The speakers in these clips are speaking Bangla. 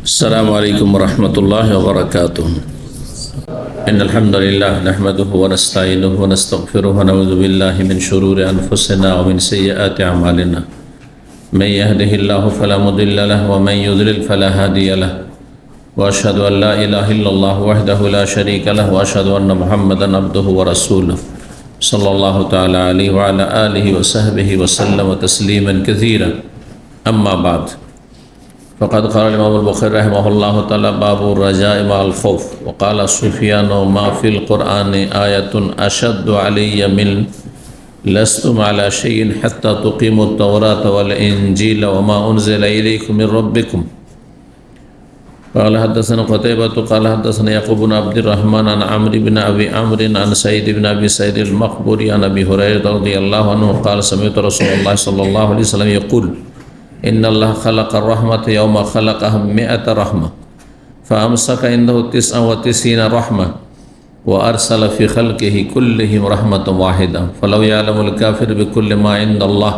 السلام عليكم ورحمة الله وبركاته. إن الحمد لله نحمده ونستعينه ونستغفره ونعوذ بالله من شرور أنفسنا ومن سيئات أعمالنا. من يهده الله فلا مضل له ومن يضلل فلا هادي له. وأشهد أن لا إله إلا الله وحده لا شريك له وأشهد أن محمدا عبده ورسوله صلى الله تعالى عليه وعلى آله وصحبه وسلم تسليما كثيرا. أما بعد، فقد قال الإمام البخاري رحمه الله تعالى: باب الرجاء مع الخوف. وقال سفيان: ما في القرآن آية أشد علي من لستم على شيء حتى تقيموا التوراة والإنجيل وما أنزل إليكم من ربكم. قال حدثنا قتيبة قال حدثنا يعقوب بن عبد الرحمن عن عمرو بن أبي عمرو عن سعيد بن أبي سعيد المقبوري عن أبي هريرة رضي الله عنه قال: سمعت رسول الله صلى الله عليه وسلم يقول: إن الله خلق الرحمة يوم خلقها 100 رحمة فأمسك عنده 99 رحمة وأرسل في خلقه كلهم رحمة واحدة. فلو يعلم الكافر بكل ما عند الله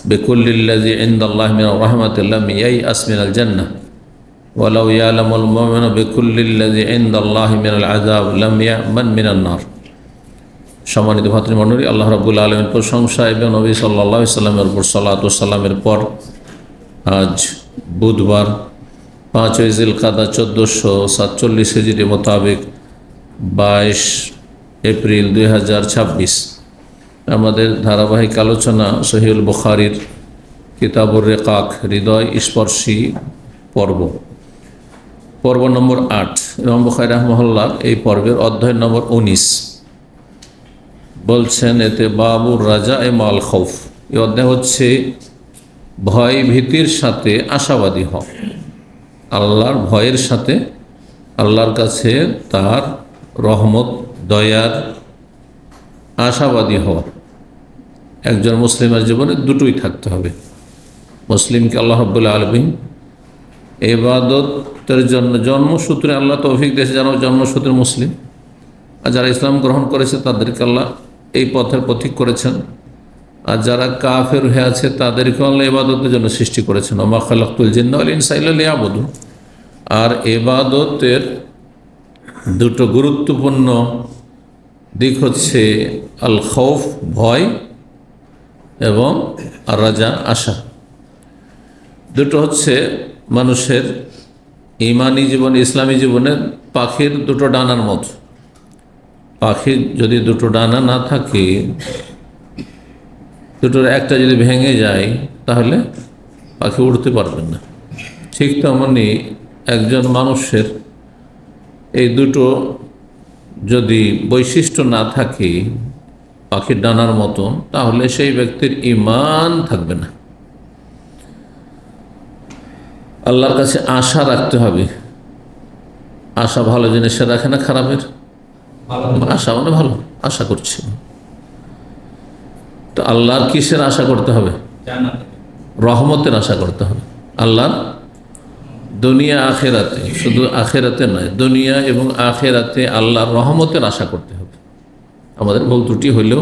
بكل الذي عند الله من الرحمة لم ييأس من الجنة، ولو يعلم المؤمن بكل الذي عند الله من العذاب لم يأمن من النار। সম্মানিত ভাতৃমণ্ডলী, আল্লাহ রাব্বুল আলামিনের প্রশংসা এবং নবী সাল্লাল্লাহু আলাইহি সাল্লামের উপর সালাত ও সালামের পর আজ বুধবার 5 জিলকাদা 1447 হিজরি মোতাবেক 22 এপ্রিল 2026 আমাদের ধারাবাহিক আলোচনা সহিহুল বুখারীর কিতাবুর রিকাক হৃদয় স্পর্শী পর্ব নম্বর 8। ইমাম বুখারী রাহিমাহুল্লাহ এই পর্বের অধ্যায় নম্বর 19 বলছেন, এতে বাবুর রাজা মাল খৌফ। এই অধ্যায় হচ্ছে ভয় ভীতির সাথে আশাবাদী হওয়া, আল্লাহর ভয়ের সাথে আল্লাহর কাছে তার রহমত দয়ার আশাবাদী হওয়া। একজন মুসলিমের জীবনে দুটোই থাকতে হবে। মুসলিমকে আল্লাহ রাব্বুল আলামিন ইবাদতের জন্য জন্মসূত্রে আল্লাহ তৌফিক দিয়েছে, যেন জন্মসূত্রে মুসলিম, আর যারা ইসলাম গ্রহণ করেছে তাদেরকে আল্লাহ এই পথের পথিক করেছেন, আর যারা কাফের হয়ে আছে তাদেরকে আল্লাহ ইবাদতের জন্য সৃষ্টি করেছেন। ওমা খালাকতুল জিন্না ওয়াল ইনসা ইল্লা লিয়াবুদুন। আর ইবাদতের দুটো গুরুত্বপূর্ণ দিক হচ্ছে আল খৌফ ভয় এবং আর রাজা আশা। দুটো হচ্ছে মানুষের ইমানি জীবন ইসলামী জীবনের পাখির দুটো ডানার মতো। পাখির যদি দুটো ডানা না থাকে, দুটোর একটা যদি ভেঙে যায় তাহলে পাখি উড়তে পারবেন না। ঠিক তেমনি একজন মানুষের এই দুটো যদি বৈশিষ্ট্য না থাকে পাখির ডানার মতো, তাহলে সেই ব্যক্তির ঈমান থাকবে না। আল্লাহর কাছে আশা রাখতে হবে। আশা ভালো জিনিসের রাখে না, খারাপের আশা মানে ভালো আশা করছি। তো আল্লাহর কিসের আশা করতে হবে? রহমতের আশা করতে হবে। আল্লাহর দুনিয়া আখেরাতে, শুধু আখেরাতে নয়, দুনিয়া এবং আখেরাতে আল্লাহর রহমতের আশা করতে হবে। আমাদের ভুল ত্রুটি হইলেও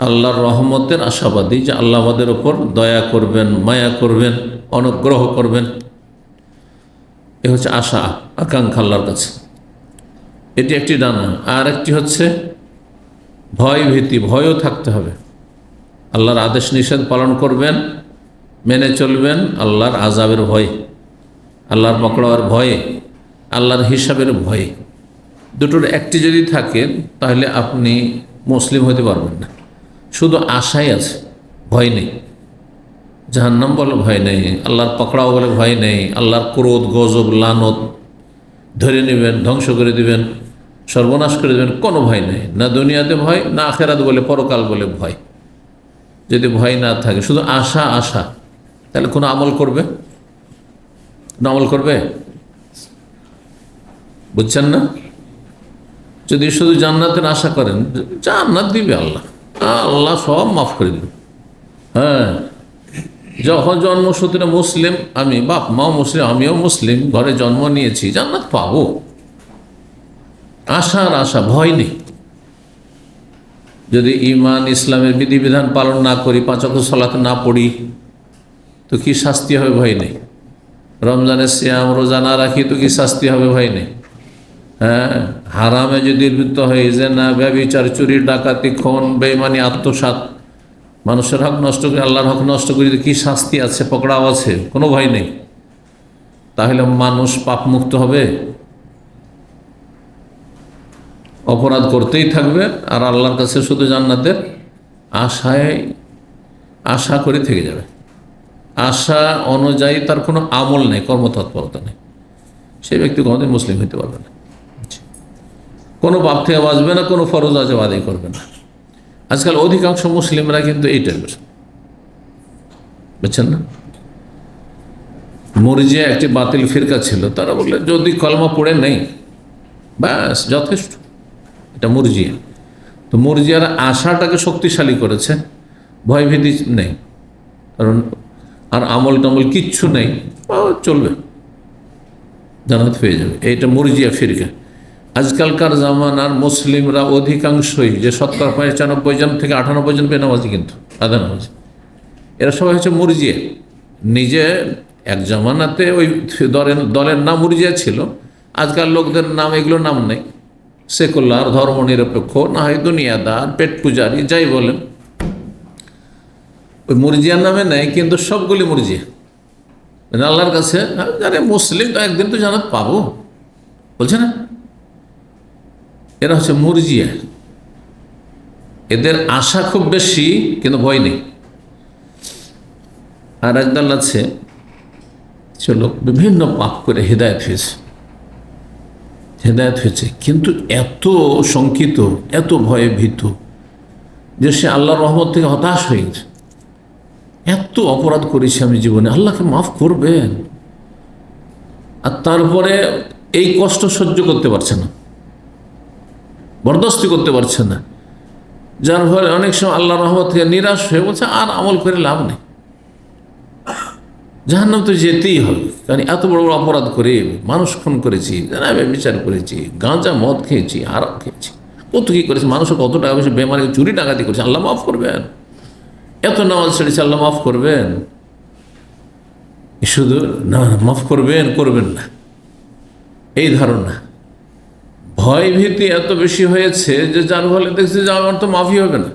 আল্লাহর রহমতের আশাবাদী, যে আল্লাহ আমাদের ওপর দয়া করবেন, মায়া করবেন, অনুগ্রহ করবেন। এ হচ্ছে আশা আকাঙ্ক্ষা আল্লাহর কাছে, এটি একটি ডানা। আর একটি হচ্ছে ভয় ভীতি, ভয়ও থাকতে হবে। আল্লাহর আদেশ নিষেধ পালন করবেন, মেনে চলবেন, আল্লাহর আযাবের ভয়ে, আল্লাহর পকড়ার ভয়ে, আল্লাহর হিসাবের ভয়ে। দুটোর একটি যদি থাকে তাহলে আপনি মুসলিম হতে পারবেন না। শুধু আশাই আছে, ভয় নেই। জাহান্নাম বলে ভয় নেই, আল্লাহর পকড়াও বলে ভয় নেই, আল্লাহর ক্রোধ গজব লানত ধরে নেবেন, ধ্বংস করে দিবেন, সর্বনাশ করে দেবেন, কোনো ভয় নেই। না দুনিয়াতে ভয়, না আখেরাত বলে পরকাল বলে ভয়। যদি ভয় না থাকে, শুধু আশা আশা, তাহলে কোনো আমল করবে না? আমল করবে? বুঝছেন না? যদি শুধু জান্নাতের আশা করেন, জান্নাত দিবে আল্লাহ, আল্লাহ সব মাফ করে দিবে। হ্যাঁ, যখন জন্মসূত্রে মুসলিম, আমি বাপ মাও মুসলিম, আমিও মুসলিম, ঘরে জন্ম নিয়েছি, জান্নাত পাবো। আশার আশা, ভয় নেই। যদি ঈমান ইসলামের বিধিবিধান পালন না করি, 5 ওয়াক্ত সালাত না পড়ি, তো কি শাস্তি হবে? ভয় নেই। রমজানের সিয়াম রোজা না রাখি তো কি শাস্তি হবে? ভয় নেই। হ্যাঁ, হারামে যদি লিপ্ত হয়ে জেনা, ব্যভিচার, চুরি, ডাকাতি, খুন, বেঈমানি, আত্মসাৎ, মানুষের হক নষ্ট করে, আল্লাহর হক নষ্ট করে কি শাস্তি আছে? পকড়াও আছে, কোনো ভয় নেই। তাহলে মানুষ পাপ মুক্ত হবে? অপরাধ করতেই থাকবে আর আল্লাহর কাছে শুধু জান্নাতের আশা করে থেকে যাবে। আশা অনুযায়ী তার কোনো আমল নেই, কর্মতৎপরতা নেই, সেই ব্যক্তি কোনোদিন মুসলিম হইতে পারবে না। কোনো পাপ থেকে বাঁচবে না, কোনো ফরজ আজব আদায় করবে না। আজকাল অধিকাংশ মুসলিমরা কিন্তু এই টাইপের, বুঝছেন না? মুরজিয়া একটি বাতিল ফিরকা ছিল, তারা বললে যদি কলমা পড়ে নেই ব্যাস যথেষ্ট, এটা মুরজিয়া। তো মুরজিয়ারা আশাটাকে শক্তিশালী করেছে, ভয়ভীতি নেই, কারণ আর আমল টামল কিচ্ছু নেই, চলবে, জান্নাত পেয়ে যাবে। এইটা মুরজিয়া ফিরকা। আজকালকার জামানার মুসলিমরা অধিকাংশই, যে 70-95 জন থেকে 98 জন বেনামাজি, কিন্তু আধা নামাজি, এরা সবাই হচ্ছে মুরজিয়া। নিজে এক জামানাতে ওই দলের নাম মুরজিয়া ছিল, আজকাল লোকদের নাম এগুলোর নাম নেই, সেকুলার, ধর্মনিরপেক্ষ, না হয় দুনিয়াদার, পেট পূজারি, যাই বলেন, ওই মুরজিয়ার নামে নেই, কিন্তু সবগুলি মুরজিয়া। মানে আল্লাহর কাছে আরে মুসলিম তো একদিন তো জান্নাত পাবো বলছে না, এরা হচ্ছে মুরজিয়া। এদের আশা খুব বেশি কিন্তু ভয় নেই। আর একদল আছে চলো বিভিন্ন পাপ করে হেদায়েত হয়েছে, কিন্তু এত শঙ্কিত, এত ভয়ে ভীত যে সে আল্লাহর রহমত থেকে হতাশ হয়ে গেছে। এত অপরাধ করেছি আমি জীবনে, আল্লাহকে মাফ করবেন, আর তারপরে এই কষ্ট সহ্য করতে পারছে না, বরদাস্তি করতে পারছে না, যার ফলে অনেক সময় আল্লাহর রহমত থেকে নিরাশ হয়ে বলছে আর আমল করে লাভ নেই, জাহান্নাম তো যেতেই হবে, কারণ এত বড় বড় অপরাধ করে, মানুষ খুন করেছি, বিচার করেছি, গাঁজা মদ খেয়েছি, আরাম খেয়েছি, কত কী করেছি, মানুষের কত টাকা পয়সা বেমারি চুরি ডাকাতি করেছে, আল্লাহ মাফ করবেন, এত নামাজ ছেড়েছে, আল্লাহ মাফ করবেন। শুধু না মাফ করবেন না, এই ধারণা, ভয় ভীতি এত বেশি হয়েছে যে যার ফলে দেখছি যে আমার তো মাফই হবে না,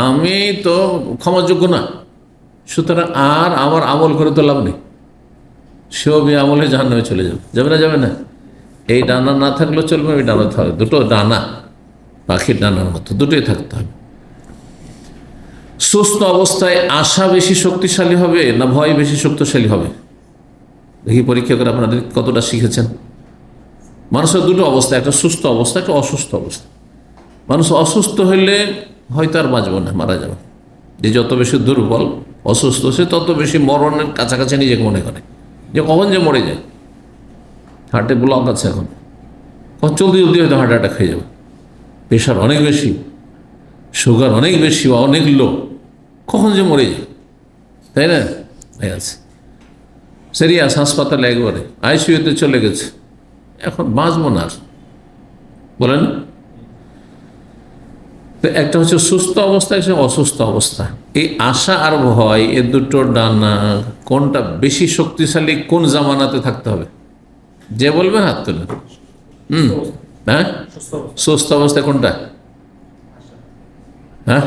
আমি তো ক্ষমাযোগ্য না, সুতরাং আর আমার আমল করে তো লাভ নেই, সেও আমলে জাহান্নামে চলে যাবে না। এই ডানা না থাকলেও চলবে, ওই ডানা থাকবে, দুটো ডানা পাখির ডানার মতো দুটোই থাকতে হবে। সুস্থ অবস্থায় আশা বেশি শক্তিশালী হবে না ভয় বেশি শক্তিশালী হবে? দেখি পরীক্ষা করে আপনাদের কতটা শিখেছেন। মানুষের দুটো অবস্থা, একটা সুস্থ অবস্থা, একটা অসুস্থ অবস্থা। মানুষ অসুস্থ হইলে হয়তো আর বাঁচব না, মারা যাবে। যে যত বেশি দুর্বল অসুস্থ, সে তত বেশি মরণের কাছাকাছি নিজেকে মনে করে যে কখন যে মরে যায়। হার্টে ব্লক আছে, এখন চলতে হয়তো হার্ট অ্যাটাক হয়ে যাবে, প্রেশার অনেক বেশি, সুগার অনেক বেশি, অনেক লো, কখন যে মরে যায়, তাই না? হয়ে আছে সিরিয়াস, হাসপাতালে একবারে আইসিইউতে চলে গেছে, এখন বাঁচব না আর, বলেন। তো একটা হচ্ছে সুস্থ অবস্থা, একটা অসুস্থ অবস্থা। এই আশা আর ভয়, এ দুটো ডানা কোনটা বেশি শক্তিশালী, কোন জামানাতে থাকতে হবে? যে বলবেন হাত তুলে। হ্যাঁ, সুস্থ অবস্থায় কোনটা? হ্যাঁ,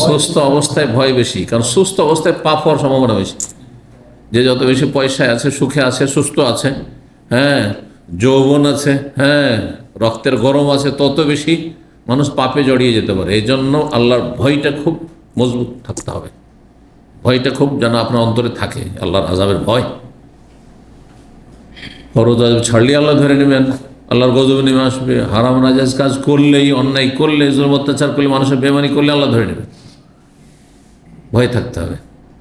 সুস্থ অবস্থায় ভয় বেশি, কারণ সুস্থ অবস্থায় পাপ হওয়ার সম্ভাবনা বেশি। যে যত বেশি পয়সায় আছে, সুখে আছে, সুস্থ আছে, হ্যাঁ, যৌবন আছে, হ্যাঁ, রক্তের গরম আছে, তত বেশি মানুষ পাপে জড়িয়ে যেতে পারে। এই জন্য আল্লাহর ভয়টা খুব মজবুত থাকতে হবে, ভয়টা খুব যেন আপনার অন্তরে থাকে, আল্লাহর আযাবের ভয়। ফরজ আযাব ছাড়লে আল্লাহ ধরে নেবেন, আল্লাহর গজব নেমে আসবে। হারাম নাজায়েজ কাজ করলেই, অন্যায় করলে, জুলম অত্যাচার করলে, মানুষের বেমানি করলে আল্লাহ ধরে নেবে, ভয় থাকতে হবে।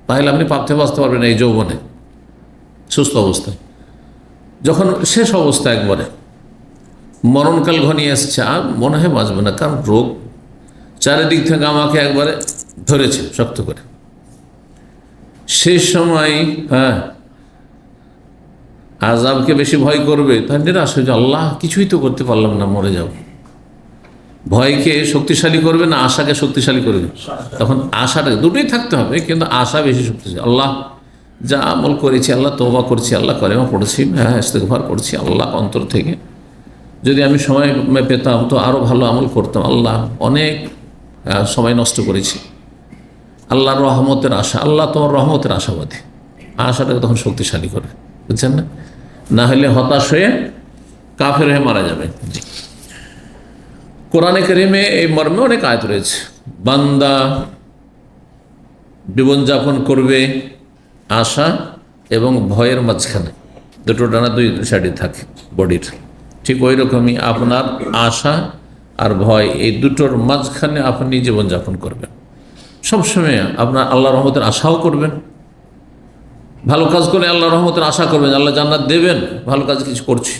তাহলে আপনি পাপ থেকে বাঁচতে পারবেন এই যৌবনে, সুস্থ অবস্থায়। যখন শেষ অবস্থা, একবারে মরণকাল ঘনিয়ে আসছে, আর মনে হয় বাঁচবে না, কারণ রোগ চারিদিক থেকে আমাকে একবারে ধরেছে শক্ত করে, শেষ সময় হ্যাঁ আযাবকে বেশি ভয় করবে, তার নিরাশ হয়ে যায়, আল্লাহ কিছুই তো করতে পারলাম না, মরে যাব। ভয়কে শক্তিশালী করবে না আশাকে শক্তিশালী করবে? তখন আশাটা, দুটোই থাকতে হবে, কিন্তু আশা বেশি শক্তিশালী। আল্লাহ যা আমল করেছি, আল্লাহ তওবা করছি, আল্লাহ কলেমা পড়েছি, হ্যাঁ ইস্তেগফার করছি আল্লাহ অন্তর থেকে, যদি আমি সময় পেতাম তো আরও ভালো আমল করতাম, আল্লাহ অনেক সময় নষ্ট করেছি, আল্লাহর রহমতের আশা, আল্লাহ তোমার রহমতের আশাবাদী, আশাটাকে তখন শক্তিশালী করে, বুঝছেন না? না হলে হতাশ হয়ে কাফের হয়ে মারা যাবে। জি, কোরআনে কারিমে এই মর্মে অনেক আয়াত রয়েছে। বান্দা জীবনযাপন করবে আশা এবং ভয়ের মাঝখানে, দুটো ডানা দুই সাইডে থাকে বডির, ঠিক ওই রকমই আপনার আশা আর ভয়, এই দুটোর মাঝখানে আপনি জীবনযাপন করবেন। সবসময় আপনার আল্লাহ রহমতের আশাও করবেন, ভালো কাজ করে আল্লাহ রহমতের আশা করবেন, আল্লাহ জান্নাত দেবেন, ভালো কাজ কিছু করছি।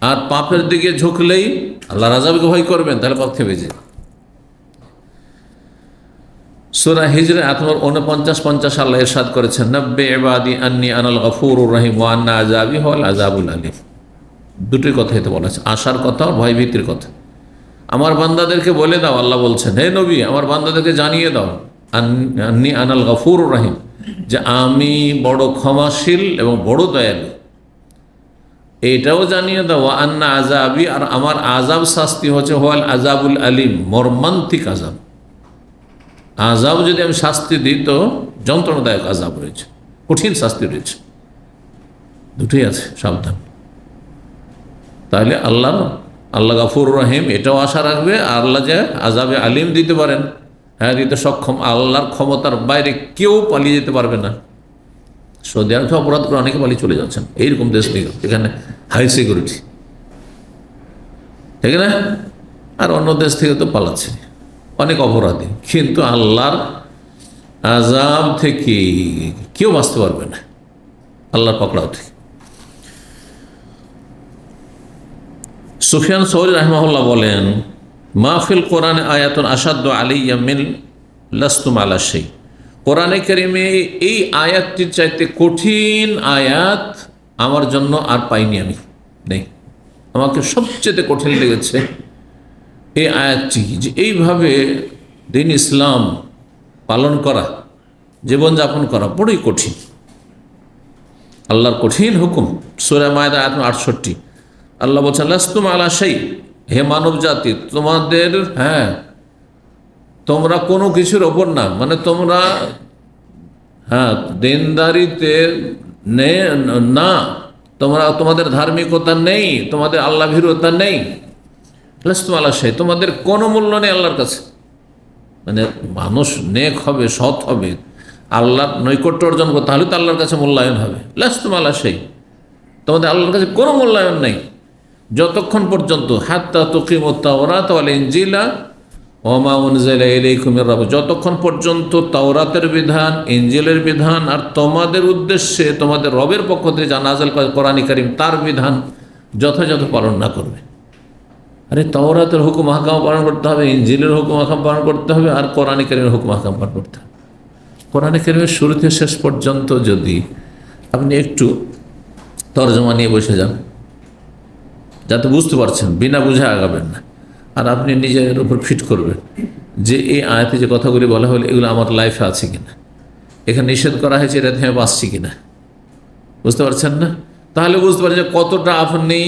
আর পাপের দিকে ঝুঁকলেই আল্লাহর আযাবকে ভয় করবেন, তাহলে পাপ থেমে যায়। সূরা হিজর আয়াত নম্বর 49-50 আল্লাহ ইরশাদ করেছেন, নব্বি ইবাদি আন্নী আনাল গফুরুর রহিম ওয়া আন্না আযাবি হুয়াল আযাবুল আলীম। দুটোই কথাই তো বলা আছে, আশার কথা, ভয় ভীতির কথা। আমার বান্দাদেরকে বলে দাও, আল্লাহ বলছেন, হে নবী আমার বান্দাদেরকে জানিয়ে দাও, আন্নী আনাল গফুরুর রহিম, যে আমি বড় ক্ষমাশীল এবং বড় দয়ালু। এটাও জানিয়ে দাও ওয়া আন্না আযাবি, আর আমার আযাব শাস্তি হচ্ছে হুয়াল আযাবুল আলীম, মর্মান্তিক আযাব। আযাব যদি আমি শাস্তি দিই তো যন্ত্রণাদায়ক আযাব রয়েছে, কঠিন শাস্তি রয়েছে, দুটোই আছে, সাবধান। তাহলে আল্লাহ গফুর রহিম এটাও আশা রাখবে, আর আল্লাহ যে আযাবে আলিম দিতে পারেন, হ্যাঁ দিতে সক্ষম, আল্লাহর ক্ষমতার বাইরে কেউ পালিয়ে যেতে পারবে না। সৌদি আরবে অপরাধ করে অনেকে পালিয়ে চলে যাচ্ছেন, এইরকম দেশ থেকে, এখানে হাই সিকিউরিটি, ঠিক না? আর অন্য দেশ থেকে তো পালাচ্ছে অনেক অপরাধী, কিন্তু আল্লাহর আযাব থেকে কেউ বাঁচতে পারবে না, আল্লাহর পকড়াও থেকে। সুফিয়ান সৌরি রাহিমাহুল্লাহ বলেন, মাহফিল কোরআনে আয়াতুন আসাদ্দু আলাইয়া মিন লাস্তুম আলা শাই। কোরআনে কারিমে এই আয়াতটির চাইতে কঠিন আয়াত আমার জন্য আর পাইনি, আমি নেই। আমাকে সবচেয়ে কঠিন লেগেছে এই আয়াতটি, যে এইভাবে দিন ইসলাম পালন করা, জীবনযাপন করা বড়ই কঠিন। আল্লাহর কঠিন হুকুম। সূরা মায়দা আয়াত 68 আল্লাহ বলছেন, লাস্তুম আলা শাই, হে মানব জাতি তোমাদের, হ্যাঁ তোমরা কোনো কিছুর ওপর না, মানে তোমরা হ্যাঁ দেনদারিতে না, তোমাদের ধার্মিকতা নেই, তোমাদের আল্লাহ ভীরুতা নেই, লাস্তুম আলা শাই, তোমাদের কোনো মূল্য নেই আল্লাহর কাছে। মানে মানুষ নেক হবে, সৎ হবে, আল্লাহর নৈকট্য অর্জন করতে, তাহলে তো আল্লাহর কাছে মূল্যায়ন হবে। লাস্তুম আলা শাই, তোমাদের আল্লাহর কাছে কোনো মূল্যায়ন নেই যতক্ষণ পর্যন্ত হাত্তা তুকিমুত তাওরাত ওয়াল ইনজিলা ওয়া মা উনজিলা ইলাইকুম মির রাব্বিকুম, যতক্ষণ পর্যন্ত তাওরাতের বিধান, ইনজিলের বিধান আর তোমাদের উদ্দেশ্যে তোমাদের রবের পক্ষ থেকে যা নাযিল করা কোরআন কারীম তার বিধান যথাযথ পালন না করবে। আরে তাওরাতের হুকুম আহকাম পালন করতে হবে, ইনজিলের হুকুম আহকাম পালন করতে হবে, আর কোরআন কারীমের হুকুম আহকাম পালন করতে হবে। কোরআন কারীমের শুরু থেকে শেষ পর্যন্ত যদি আপনি একটু তরজমা নিয়ে বসে যান, যাতে বুঝতে পারছেন, বিনা বুঝে আগাবেন না, আর আপনি নিজের উপর ফিট করবেন যে এই আয়াতে যে কথাগুলি বলা হলো এগুলো আমার লাইফে আছে কিনা, এখানে নিষেধ করা হয়েছে এটা থেকে বাঁচছি কিনা, বুঝতে পারছেন না? তাহলে বুঝতে পারছেন যে কতটা আপনি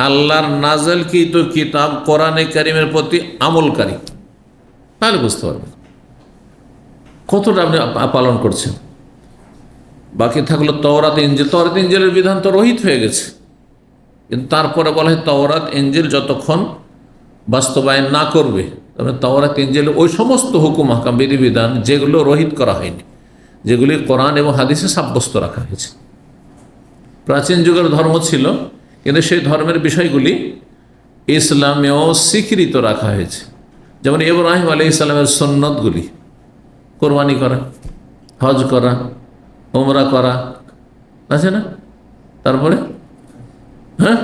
আল্লাহর নাযিলকৃত কিতাব কোরআনে কারীমের প্রতি আমলকারী, তাহলে বুঝতে পারবেন কতটা আপনি পালন করছেন। বাকি থাকলো তাওরাত ইনজিল, তাওরাত ইনজিলের বিধান তো রহিত হয়ে গেছে, কিন্তু তারপরে বলা হয় তাওরাত ইনজিল যতক্ষণ বাস্তবায়ন না করবে, তবে তাওরাত ইনজিল ওই সমস্ত হুকুম আহকাম বিধিবিধান যেগুলো রহিত করা হয়নি, যেগুলি কোরআন এবং হাদিসে সাব্যস্ত রাখা হয়েছে। প্রাচীন যুগের ধর্ম ছিল, কিন্তু সেই ধর্মের বিষয়গুলি ইসলামেও স্বীকৃত রাখা হয়েছে। যেমন ইব্রাহিম আলাইহিস সালামের সুন্নতগুলি, কোরবানি করা, হজ করা, উমরা করা, আছে না? তারপরে হ্যাঁ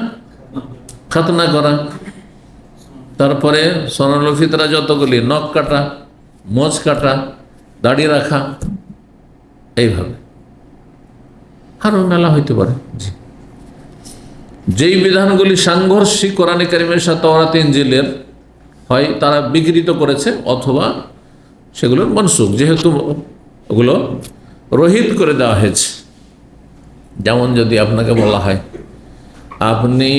খাতনা করা, তারপরে সোনাল ফিতরা যতগুলি, নখ কাটা, মোজ কাটা, দাড়ি রাখা, এইভাবে আরও মেলা হইতে পারে। যেই বিধানগুলি সাংঘর্ষিক কোরআনে কারীমের সাথে তাওরাত ইনজিলের হয় তারা বিকৃত করেছে, অথবা সেগুলোর মনসুখ, যেহেতু ওগুলো রহিত করে দেওয়া হয়েছে। যেমন যদি আপনাকে বলা হয় আপনি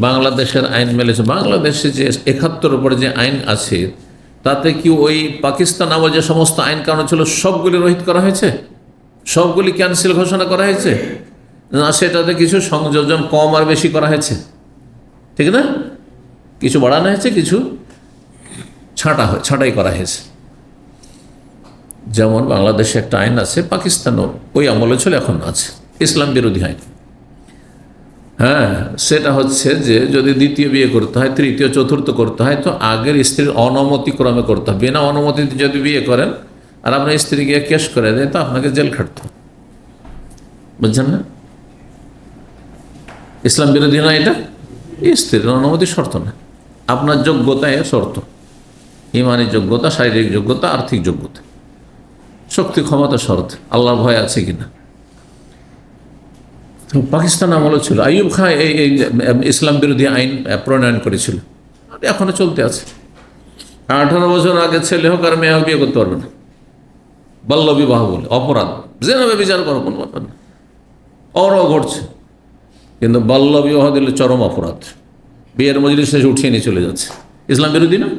বাংলাদেশের আইন মেলেছে, বাংলাদেশে যে 71 উপরে যে আইন আছে তাতে কি ওই পাকিস্তান আমল যে সমস্ত আইন কানুন ছিল সবগুলি রহিত করা হয়েছে, সবগুলি ক্যান্সেল ঘোষণা করা হয়েছে না? সেটাতে কিছু সংযোজন কম আর বেশি করা হয়েছে, ঠিক না? কিছু বাড়ানো হয়েছে, কিছু ছাঁটাই করা হয়েছে। যেমন বাংলাদেশে একটা আইন আছে, পাকিস্তানও ওই আমলে ছিল, এখন আছে, ইসলাম বিরোধী আইন। হ্যাঁ, সেটা হচ্ছে যে যদি দ্বিতীয় বিয়ে করতে হয়, তৃতীয় চতুর্থ করতে হয় তো আগের স্ত্রীর অনুমতি ক্রমে করতে হবে। বিনা অনুমতিতে যদি বিয়ে করেন আর আপনার স্ত্রী গিয়ে কেস করে দেয় তো আপনাকে জেল খাটতে হবে, বুঝছেন না? ইসলাম বিরোধী না এটা, স্ত্রীর অনুমতি শর্ত না, আপনার যোগ্যতা এর শর্ত, ইমানি যোগ্যতা, শারীরিক যোগ্যতা, আর্থিক যোগ্যতা, শক্তি ক্ষমতা শর্ত, আল্লাহর ভয় আছে কিনা। পাকিস্তান আমলও ছিল, আইয়ুব খাঁ এই ইসলাম বিরোধী আইন প্রণয়ন করেছিল, এখনো চলতে আছে। 18 বছর আগে ছেলে হোক আর মেয়ে হোক বিয়ে করতে পারবে না, বাল্য বিবাহ বলে অপরাধ, যেভাবে বিচার করো কোনো ব্যাপার না, ওরাও ঘটছে। কিন্তু বাল্য বিবাহ দিলে চরম অপরাধ, বিয়ের মজলিস শেষে উঠিয়ে নিয়ে চলে যাচ্ছে। ইসলাম বিরোধী না?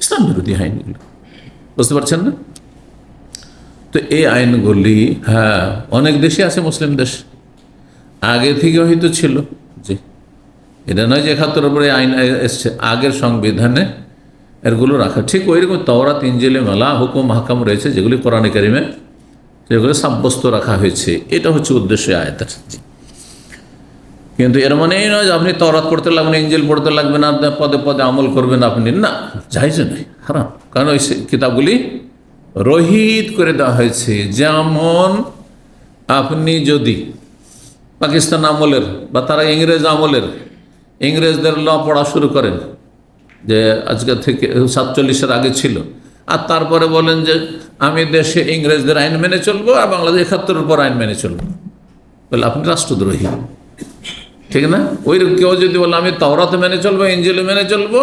ইসলাম বিরোধী আইনগুলো, বুঝতে পারছেন না? তো এই আইনগুলি হ্যাঁ অনেক দেশে আছে, মুসলিম দেশ আগে থেকে হয়তো ছিল। জি, এটা নয় যে 71 উপরে আইন এসছে, আগের সংবিধানে এরগুলো রাখা ঠিক ওইরকম তাওরাত ইনজিলে মেলা হুকুম হাকাম রয়েছে যেগুলি কোরআনে কারিমে যেগুলো সাব্যস্ত রাখা হয়েছে, এটা হচ্ছে উদ্দেশ্য আয়াতের। কিন্তু এর মানে এই নয় যে আপনি তাওরাত পড়তে লাগবেন, ইনজিল পড়তে লাগবেন, আর পদে পদে আমল করবেন আপনি, না, জায়েজ নয়, হারাম। কারণ ওই কিতাবগুলি রহিত করে দেওয়া হয়েছে। যেমন আপনি যদি পাকিস্তান আমলের বা তারা ইংরেজ আমলের ইংরেজদের ল পড়া শুরু করেন, যে আজকে থেকে 47-এর আগে ছিল, আর তারপরে বলেন যে আমি দেশে ইংরেজদের আইন মেনে চলবো আর বাংলাদেশ 71-এর পর আইন মেনে চলবো, বলে আপনি রাষ্ট্রদ্রোহী, ঠিক না? ওই কেউ যদি বলে আমি তাওরাত মেনে চলবো, ইনজিল মেনে চলবো,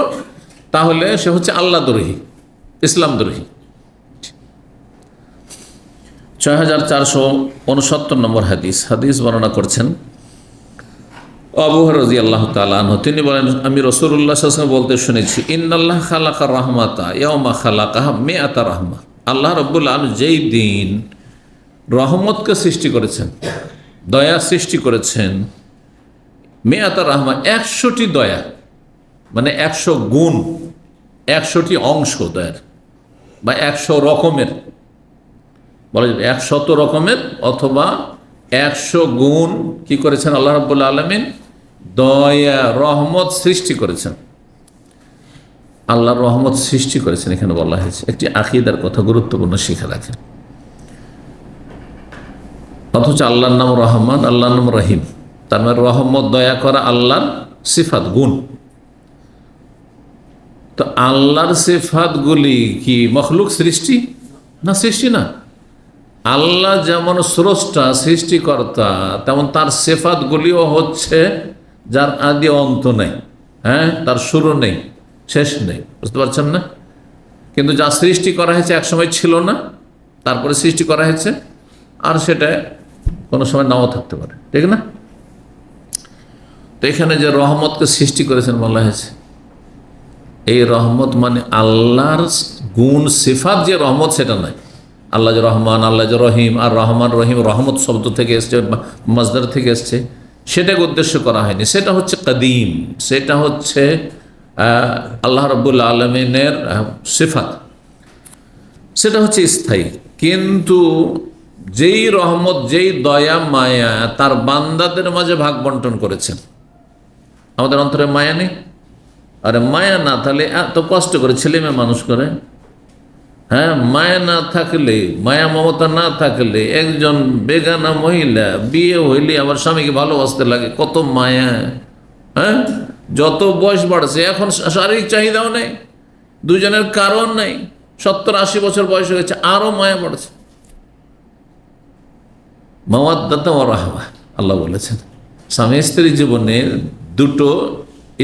তাহলে সে হচ্ছে আল্লাহ দ্রোহী, ইসলাম দ্রোহী। 6469 নম্বর হাদিস বর্ণনা করছেন আবু হুরায়রা রাদিয়াল্লাহু তাআলা আনহু, তিনি বলেন আমি রাসূলুল্লাহ সাল্লাল্লাহু আলাইহি ওয়াসাল্লাম বলতে শুনেছি, ইন্নাল্লাহ খালাকা রাহমাতা ইয়াওমা খালাকাহা মিআতা রাহমা, আল্লাহ রাব্বুল আলামিন যেই দিন রহমতকে সৃষ্টি করেছেন, দয়া সৃষ্টি করেছেন, মিআতা রাহমা 100টি দয়া, মানে 100 গুণ, 100টি অংশ দয়ার, বা 100 রকমের, বলা যাবে 100 রকমের অথবা 100 গুণ কি করেছেন আল্লাহ রাব্বুল আলামিন, দয়া রহমত সৃষ্টি করেছেন। আল্লাহর রহমত সৃষ্টি করেছেন এখানে বলা হয়েছে। একটি আকীদার কথা গুরুত্বপূর্ণ শিখে রাখেন। অথচ আল্লাহর নাম রহমান, আল্লাহর নাম রহিম, তার মানে রহমত দয়া করা আল্লাহর সিফাত গুণ। তো আল্লাহর সিফাতগুলি কি মখলুক সৃষ্টি না? সৃষ্টি না। আল্লাহ যেমন স্রষ্টা সৃষ্টিকর্তা, তেমন তার সিফাতগুলিও হচ্ছে যার আদি অন্ত নেই, হ্যাঁ, তার শুরু নেই, শেষ নেই, বুঝতে পারছেন না? কিন্তু যা সৃষ্টি করা হয়েছে একসময় ছিল না, তারপরে সৃষ্টি করা হয়েছে, আর সেটা কোনো সময় নাও থাকতে পারে, ঠিক না? তো এখানে যে রহমতকে সৃষ্টি করেছেন বলা হয়েছে, এই রহমত মানে আল্লাহর গুণ সিফাত যে রহমত সেটা নয়। আল্লাহ যে রহমান, আল্লাহ যে রহিম, আর রহমান রহিম রহমত শব্দ থেকে এসছে, মাজদার থেকে এসছে, সেটাকে উদ্দেশ্য করা হয়নি। সেটা হচ্ছে কাদিম, সেটা হচ্ছে আল্লাহ রাব্বুল আলামিনের সিফাত, সেটা হচ্ছে স্থায়ী। কিন্তু যেই রহমত, যেই দয়া মায়া তার বান্দাদের মাঝে ভাগ বন্টন করেছেন, আমাদের অন্তরে মায়া নেই। আরে মায়া না থাকলে এত কষ্ট করে ছেলে মেয়ে মানুষ করে, হ্যাঁ, মায়া না থাকলে, মায়া মমতা না থাকলে, একজন বেগানা মহিলা বিয়ে হইলে আবার স্বামীকে ভালোবাসতে লাগে, কত মায়া। হ্যাঁ, যত বয়স বাড়ছে এখন শারীরিক চাহিদাও নেই, দুজনের কারণ নেই, 70-80 বছর বয়স হয়ে গেছে, আরো মায়া বাড়ছে। মাওয়াদ্দাতা ওয়া রাহমা আল্লাহ বলেছেন, স্বামী স্ত্রীর জীবনে দুটো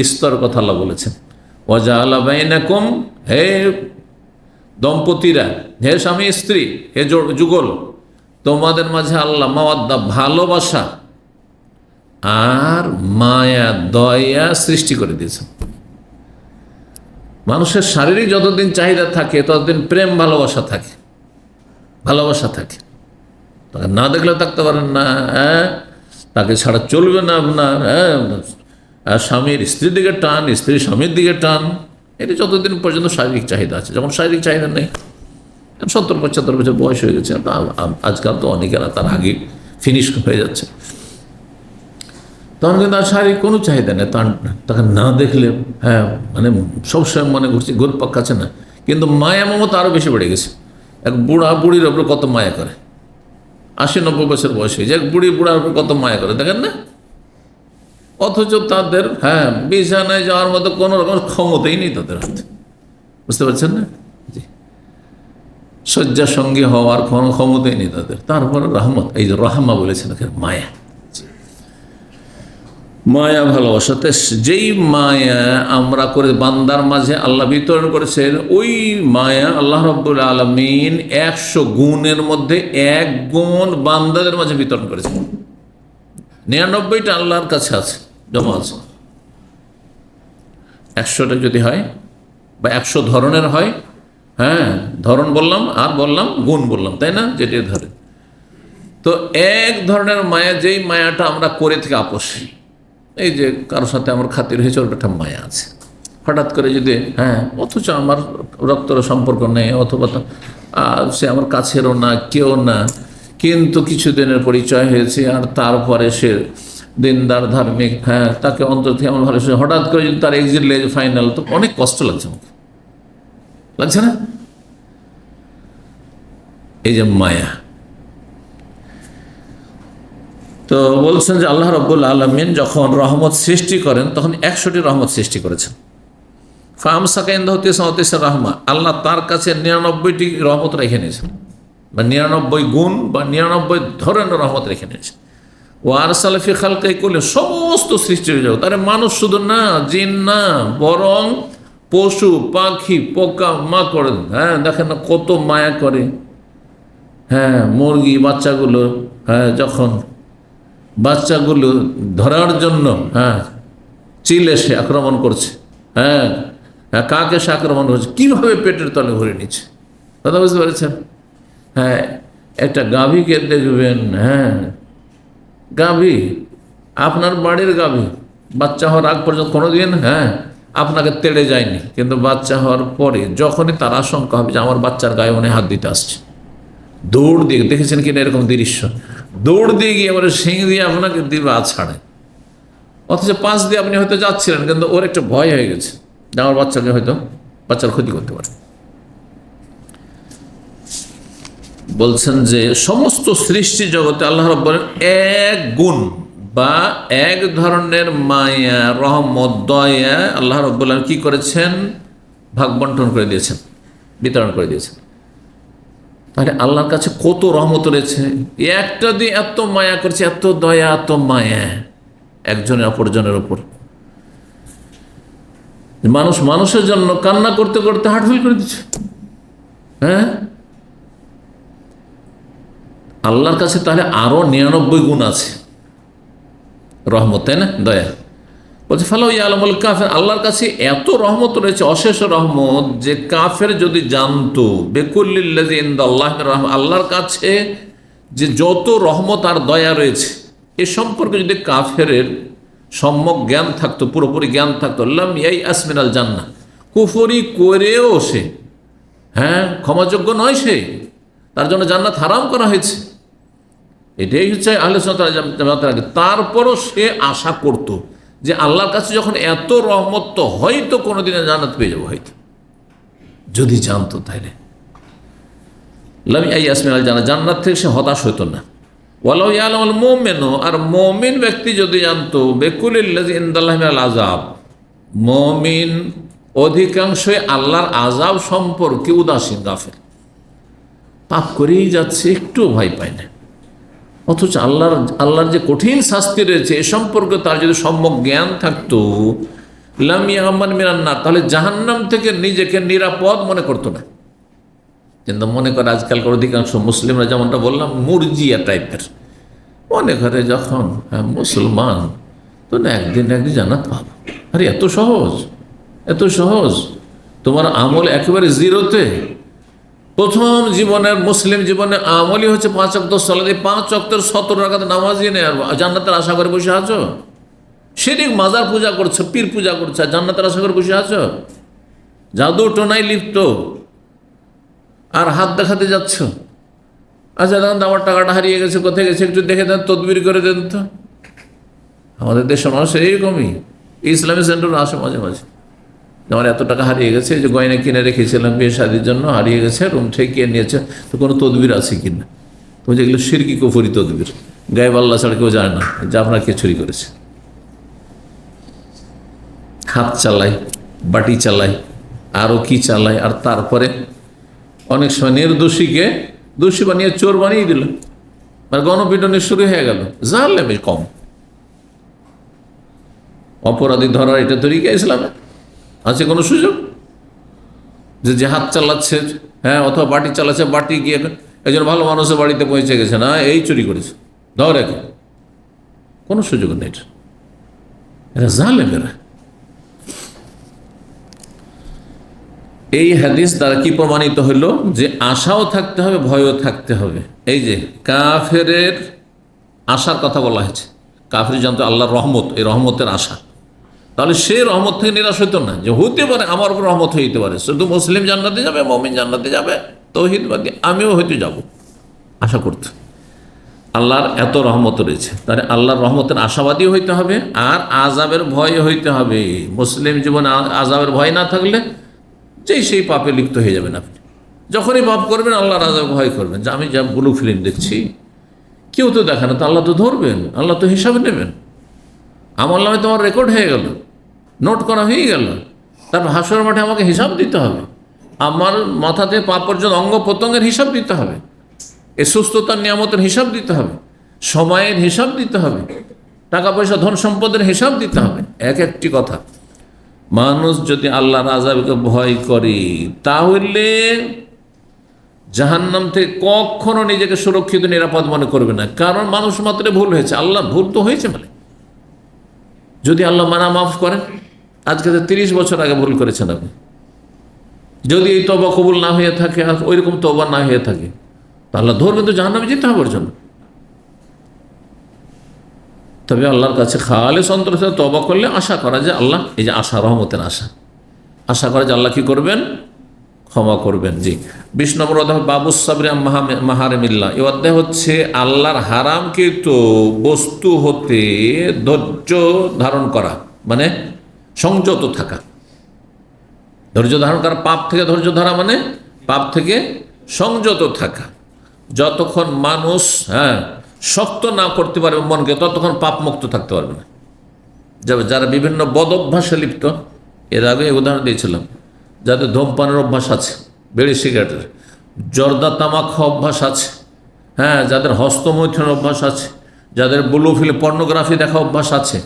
স্তর কথা আল্লাহ বলেছেন। ওয়াজাআলা বাইনাকুম, হে দম্পতিরা, হে স্বামী স্ত্রী, হে যুগল, তোমাদের মাঝে আল্লাহ মাওয়াদ্দা ভালোবাসা আর মায়া দয়া সৃষ্টি করে দিয়েছেন। মানুষের শারীরিক যতদিন চাহিদা থাকে ততদিন প্রেম ভালোবাসা থাকে, ভালোবাসা থাকে। তাকে না দেখলে থাকতে পারেন না, তাকে ছাড়া চলবে না আপনার, স্বামীর স্ত্রীর দিকে টান, স্ত্রীর স্বামীর দিকে টান, এটা যতদিন পর্যন্ত শারীরিক চাহিদা আছে। যখন শারীরিক চাহিদা নেই, 70-75 বছর বয়স হয়ে গেছে, আজকাল তো অনেকেরা তার আগে ফিনিশ হয়ে যাচ্ছে, তখন কিন্তু আর শারীরিক কোনো চাহিদা নেই। তাকে না দেখলে মানে সবসময় মনে করছি গোলপাক কাছে না, কিন্তু মায়া মমতা আরও বেশি বেড়ে গেছে। এক বুড়া বুড়ির ওপরে কত মায়া করে, 80-90 বছর বয়স হয়েছে, এক বুড়ার উপর কত মায়া করে দেখেন না। অথচ তাদের বিছানায় যাওয়ার মতো কোনো রকম ক্ষমতাই নেই তাদের হাতে, বুঝতে পারছেন না? জি, শয্যা সঙ্গী হওয়ার কোনো ক্ষমতাই নেই তাদের। তারপরে রহমত, এই যে রহমা বলেছেন, মায়া, মায়া ভালোবাসাতে যেই মায়া আমরা করে বান্দার মাঝে আল্লাহ বিতরণ করেছেন, ওই মায়া আল্লাহ রাব্বুল আলামিন 100 গুণের মধ্যে 1 গুণ বান্দাদের মাঝে বিতরণ করেছেন। 99টা আল্লাহর কাছে আছে, জমা আছে। 100টা যদি হয় বা 100 ধরনের হয়, ধরন বললাম আর বললাম গুণ বললাম, তাই না? যেটা ধরে তো এক ধরনের মায়া, যেই মায়াটা আমরা করে থেকে আপোষী, এই যে কারোর সাথে আমার খাতির হয়েছে, ওর একটা মায়া আছে। হঠাৎ করে যদি অথচ আমার রক্তের সম্পর্ক নেই, অথবা সে আমার কাছেরও না, কেউ না, কিন্তু কিছুদিনের পরিচয় হয়েছে, আর তারপরে সে দিনদার ধার্মিক, তাকে অন্তর থেকে আমার ভালো, হঠাৎ করে যদি তার এক্সিট লেজ ফাইনাল, তো অনেক কষ্ট লাগছে আমাকে, লাগছে না? এই যে মায়া। তো বলছেন যে আল্লাহ রাব্বুল আলামিন যখন রহমত সৃষ্টি করেন তখন 100টি রহমত সৃষ্টি করেছেন। ফামসাকা ইনদাহু তিসআতিস রাহমা, আল্লাহ তার কাছে 99টি রহমত রেখে নিয়েছেন, বা 99 গুণ বা 99 ধরনের রহমত রেখে নিয়েছেন। ওয়া আরসালা ফি খালকিহি কুল্লি, সমস্ত সৃষ্টির জগৎ, আরে মানুষ শুধু না, জিন না, বরং পশু পাখি পোকা মাকড়, দেখেন না কত মায়া করে। মুরগি বাচ্চাগুলো, যখন বাচ্চাগুলো ধরার জন্য চিল এসে আক্রমণ করছে, কাক এসে আক্রমণ করছে, কীভাবে পেটের তলে ভরে নিচ্ছে, কথা বুঝতে পেরেছেন? একটা গাভীকে দেখবেন, গাভী, আপনার বাড়ির গাভী বাচ্চা হওয়ার আগ পর্যন্ত কোনোদিন আপনাকে তেড়ে যায়নি, কিন্তু বাচ্চা হওয়ার পরে যখনই তার আশঙ্কা হবে যে আমার বাচ্চার গায়ে মনে হাত দিতে আসছে, দৌড় দিয়ে, দেখেছেন কিনা এরকম দৃশ্য, দৌড় দিয়ে গিয়ে এবারে শিং দিয়ে আপনাকে দিবে ছাড়ে, অথচ পাশ দিয়ে আপনি হয়তো যাচ্ছিলেন, কিন্তু ওর একটা ভয় হয়ে গেছে যে আমার বাচ্চাকে হয়তো বাচ্চার ক্ষতি করতে পারে। বলছেন যে সমস্ত সৃষ্টি জগতে আল্লাহ রাব্বুল এক গুণ বা এক ধরনের মায়া, রহমত, দয়া আল্লাহ রাব্বুল কি করেছেন? ভাগ বন্টন করে দিয়েছেন, বিতরণ করে দিয়েছেন। তাহলে আল্লাহর কাছে কত রহমত রয়েছে, একটা দিয়ে এত মায়া করছে, এত দয়া, এত মায়া একজনের অপরজনের ওপর। মানুষ মানুষের জন্য কান্না করতে করতে হার্টফেল করে দিচ্ছে। আল্লাহর কাছে তাহলে আরো 99 গুণ আছে রহমত, তাই না? দয়া বলছে ফালাউ ইয়ালামুল কাফির, আল্লাহর কাছে এত রহমত রয়েছে, অশেষ রহমত, যে কাফের যদি জানতো বিকুল্লিল্লাযী ইনদাল্লাহি মির রাহমা, আল্লাহর কাছে যে যত রহমত আর দয়া রয়েছে এ সম্পর্কে যদি কাফের সম্যক জ্ঞান থাকতো, পুরোপুরি জ্ঞান থাকতো, লাম ইয়াইআস মিনাল জান্নাহ, কুফরি করেও সে ক্ষমাযোগ্য নয়, সে তার জন্য জান্নাত হারাম করা হয়েছে। এটাই হচ্ছে আহলে সুন্নাত ওয়াল জামাতের আগে। তারপরও সে আশা করত যে আল্লাহর কাছে যখন এত রহমত, তো হয়তো কোনোদিনে জান্নাত পেয়ে যাবো, হয়তো যদি জানতো। তাইলে লাম ইয়াইআস মিনাল জান্নাহ, জান্নাত থেকে সে হতাশ হতো না। ওয়ালাউ ইয়ালামুল মুমিনু, আর মুমিন ব্যক্তি যদি জানতো বিকুল্লিল্লাযী ইনদাল্লাহি মিনাল আযাব, মুমিন অধিকাংশই আল্লাহর আযাব সম্পর্কে উদাসীন, পাপ করেই যাচ্ছে, একটু ভয় পায় না, অথচ আল্লাহর যে কঠিন শাস্তি রয়েছে এ সম্পর্কে তার যদি সম্যক জ্ঞান থাকতো, লাম ইয়ামান মিনান নার, তাহলে জাহান্নাম থেকে নিজেকে নিরাপদ মনে করতো না। কিন্তু মনে করে আজকালকার অধিকাংশ মুসলিমরা, যেমনটা বললাম, মুরজিয়া টাইপের মনে করে, যখন মুসলমান তো না একদিন জান্নাত পাবো। আরে এত সহজ, এত সহজ। তোমার আমল একেবারে জিরোতে। প্রথম জীবনের মুসলিম জীবনে আমলই হচ্ছে 5 ওয়াক্ত সালাত। এই 5 ওয়াক্তের 70 রাকাত নামাজই নেই, আর জান্নাতের আশা করে বসে আছো? শিরক মাজার পূজা করছো, পীর পূজা করছো, আর জান্নাতের আশা করে বসে আছো? জাদু টোনায় লিপ্ত আর হাত দেখাতে যাচ্ছ। আচ্ছা দেখুন তো আমার টাকাটা হারিয়ে গেছে, কোথায় গেছে একটু দেখে দেন, তদবির করে দেন তো। আমাদের দেশের মানুষ এইরকমই, ইসলামী সেন্টার আসে মাঝে মাঝে, আমার এত টাকা হারিয়ে গেছে, যে গয়না কিনে রেখেছিলাম বিয়ে শাদির জন্য, হারিয়ে গেছে, রুম থেকে কে নিয়েছে, তো কোনো তদবির আছে কিনা? তো যেগুলো শিরকি কুফরি তদবির, গায়েব আল্লাহ ছাড়া কেউ যায় না যে আপনার কে চুরি করেছে। হাত চালায়, বাটি চালায়, আরও কি চালায়, আর তারপরে অনেক সময় নির্দোষীকে দোষী বানিয়ে চোর বানিয়ে দিল, আর গণপিটনে শুরু হয়ে গেল। জালেমে কম, অপরাধী ধরার এটা তরিকা ইসলামে আছে কোনো সুযোগ? যে হাত চালাচ্ছে, হ্যাঁ, অথবা বাটি চালাচ্ছে, বাটি গিয়ে একজন ভালো মানুষের বাড়িতে পৌঁছে গেছে, না এই চুরি করেছে, ধর একে, কোনো সুযোগ নেই। এটা জালেমেরা। এই হাদিস দ্বারা কি প্রমাণিত হলো? যে আশাও থাকতে হবে, ভয়ও থাকতে হবে। এই যে কাফেরের আশার কথা বলা হয়েছে, কাফের জানতো আল্লাহর রহমত, এই রহমতের আশা, তাহলে সে রহমত থেকে নিরাশ হইতো না, যে হতে পারে আমার উপর রহমত হইতে পারে, শুধু মুসলিম জান্নাতে যাবে, মুমিন জান্নাতে যাবে, তৌহিদবাদী আমিও হয়তো যাব, আশা করতে। আল্লাহর এত রহমত রয়েছে, তাহলে আল্লাহর রহমতের আশাবাদী হইতে হবে, আর আযাবের ভয় হইতে হবে। মুসলিম জীবনে আযাবের ভয় না থাকলে যেই সেই পাপে লিপ্ত হয়ে যাবেন আপনি। যখনই পাপ করবেন আল্লাহর আযাব ভয় করবেন, যে আমি যা ব্লু ফিল্ম দেখছি, কেউ তো দেখে না, তো আল্লাহ তো ধরবেন, আল্লাহ তো হিসাবে নেবেন। আমল নামে তোমার রেকর্ড হয়ে গেল, নোট করা হয়ে গেল, তারপর হাসর মাঠে আমাকে হিসাব দিতে হবে, আমার মাথাতে পা পর্যন্ত অঙ্গ প্রত্যঙ্গের হিসাব দিতে হবে, এই সুস্থতার নিয়ামতের হিসাব দিতে হবে, সময়ের হিসাব দিতে হবে, টাকা পয়সা ধন সম্পদের হিসাব দিতে হবে। এক একটি কথা, মানুষ যদি আল্লাহর আযাবকে ভয় করে, তাহলে জাহান্নাম থেকে কখনো নিজেকে সুরক্ষিত নিরাপদ মনে করবে না। কারণ মানুষ মাত্র ভুল হয়েছে, আল্লাহ ভুল তো হয়েছে মানে, যদি আল্লাহ মানা মাফ করেন, আজকে 30 বছর আগে ভুল করেছেন আপনি, যদি এই তওবা কবুল না হয়ে থাকে, আর ওইরকম তওবা না হয়ে থাকে, তা আল্লাহ ধরবেন, তো জাহান্নামে যেতে হবে ওর জন্য। তবে আল্লাহর কাছে খালেস অন্তরের সাথে তওবা করলে আশা করা যায় আল্লাহ, এই যে আশা, রহমতের আশা করা যায় আল্লাহ কি করবেন, ক্ষমা করবেন। জি, 20 নম্বর অধ্যায় বাবুস সাবরি মাহারিমিল্লাহ। এই অধ্যায় হচ্ছে আল্লাহর হারামকৃত বস্তু হতে ধৈর্য ধারণ করা, মানে সংযত থাকা। ধৈর্য ধারণ করা, পাপ থেকে ধৈর্য ধরা মানে পাপ থেকে সংযত থাকা। যতক্ষণ মানুষ শক্ত না করতে পারবে মনকে, ততক্ষণ পাপ মুক্ত থাকতে পারবে না। যারা বিভিন্ন বদ অভ্যাসে লিপ্ত, এর আগে উদাহরণ দিয়েছিলাম, যাদের ধূমপানের অভ্যাস আছে, বিড়ি সিগারেটের, জর্দা তামাক অভ্যাস আছে, যাদের হস্তমৈথুনের অভ্যাস আছে, যাদের ব্লু ফিল্ম পর্নোগ্রাফি দেখা অভ্যাস আছে,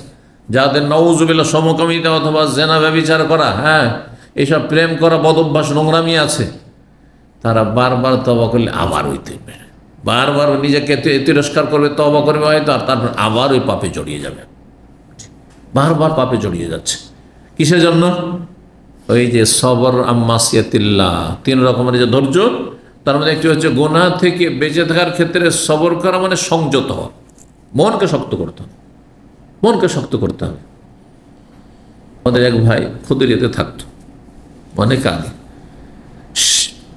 যাদের নাউজুবিল্লাহ সমকামিতা অথবা জেনা ব্যভিচার করা, এইসব প্রেম করা বদ অভ্যাস, নোংরামি আছে, তারা বারবার তওবা করলে আবার হইতে বারবার নিজেকে তিরস্কার করবে, তওবা করবে হয়তো, আর তারপর আবার ওই পাপে জড়িয়ে যাবে, বারবার পাপে জড়িয়ে যাচ্ছে। কিসের জন্য? ওই যে সবর আম্মাসিয়াতিল্লাহ, 3 রকমের যে ধৈর্য, তার মধ্যে একটি হচ্ছে গুনাহ থেকে বেঁচে থাকার ক্ষেত্রে সবর করা, মানে সংযত হওয়া, মনকে শক্ত করতে হবে, মনকে শক্ত করতে হবে। আমাদের এক ভাই খুদরিয়াতে থাকতো অনেক আগে,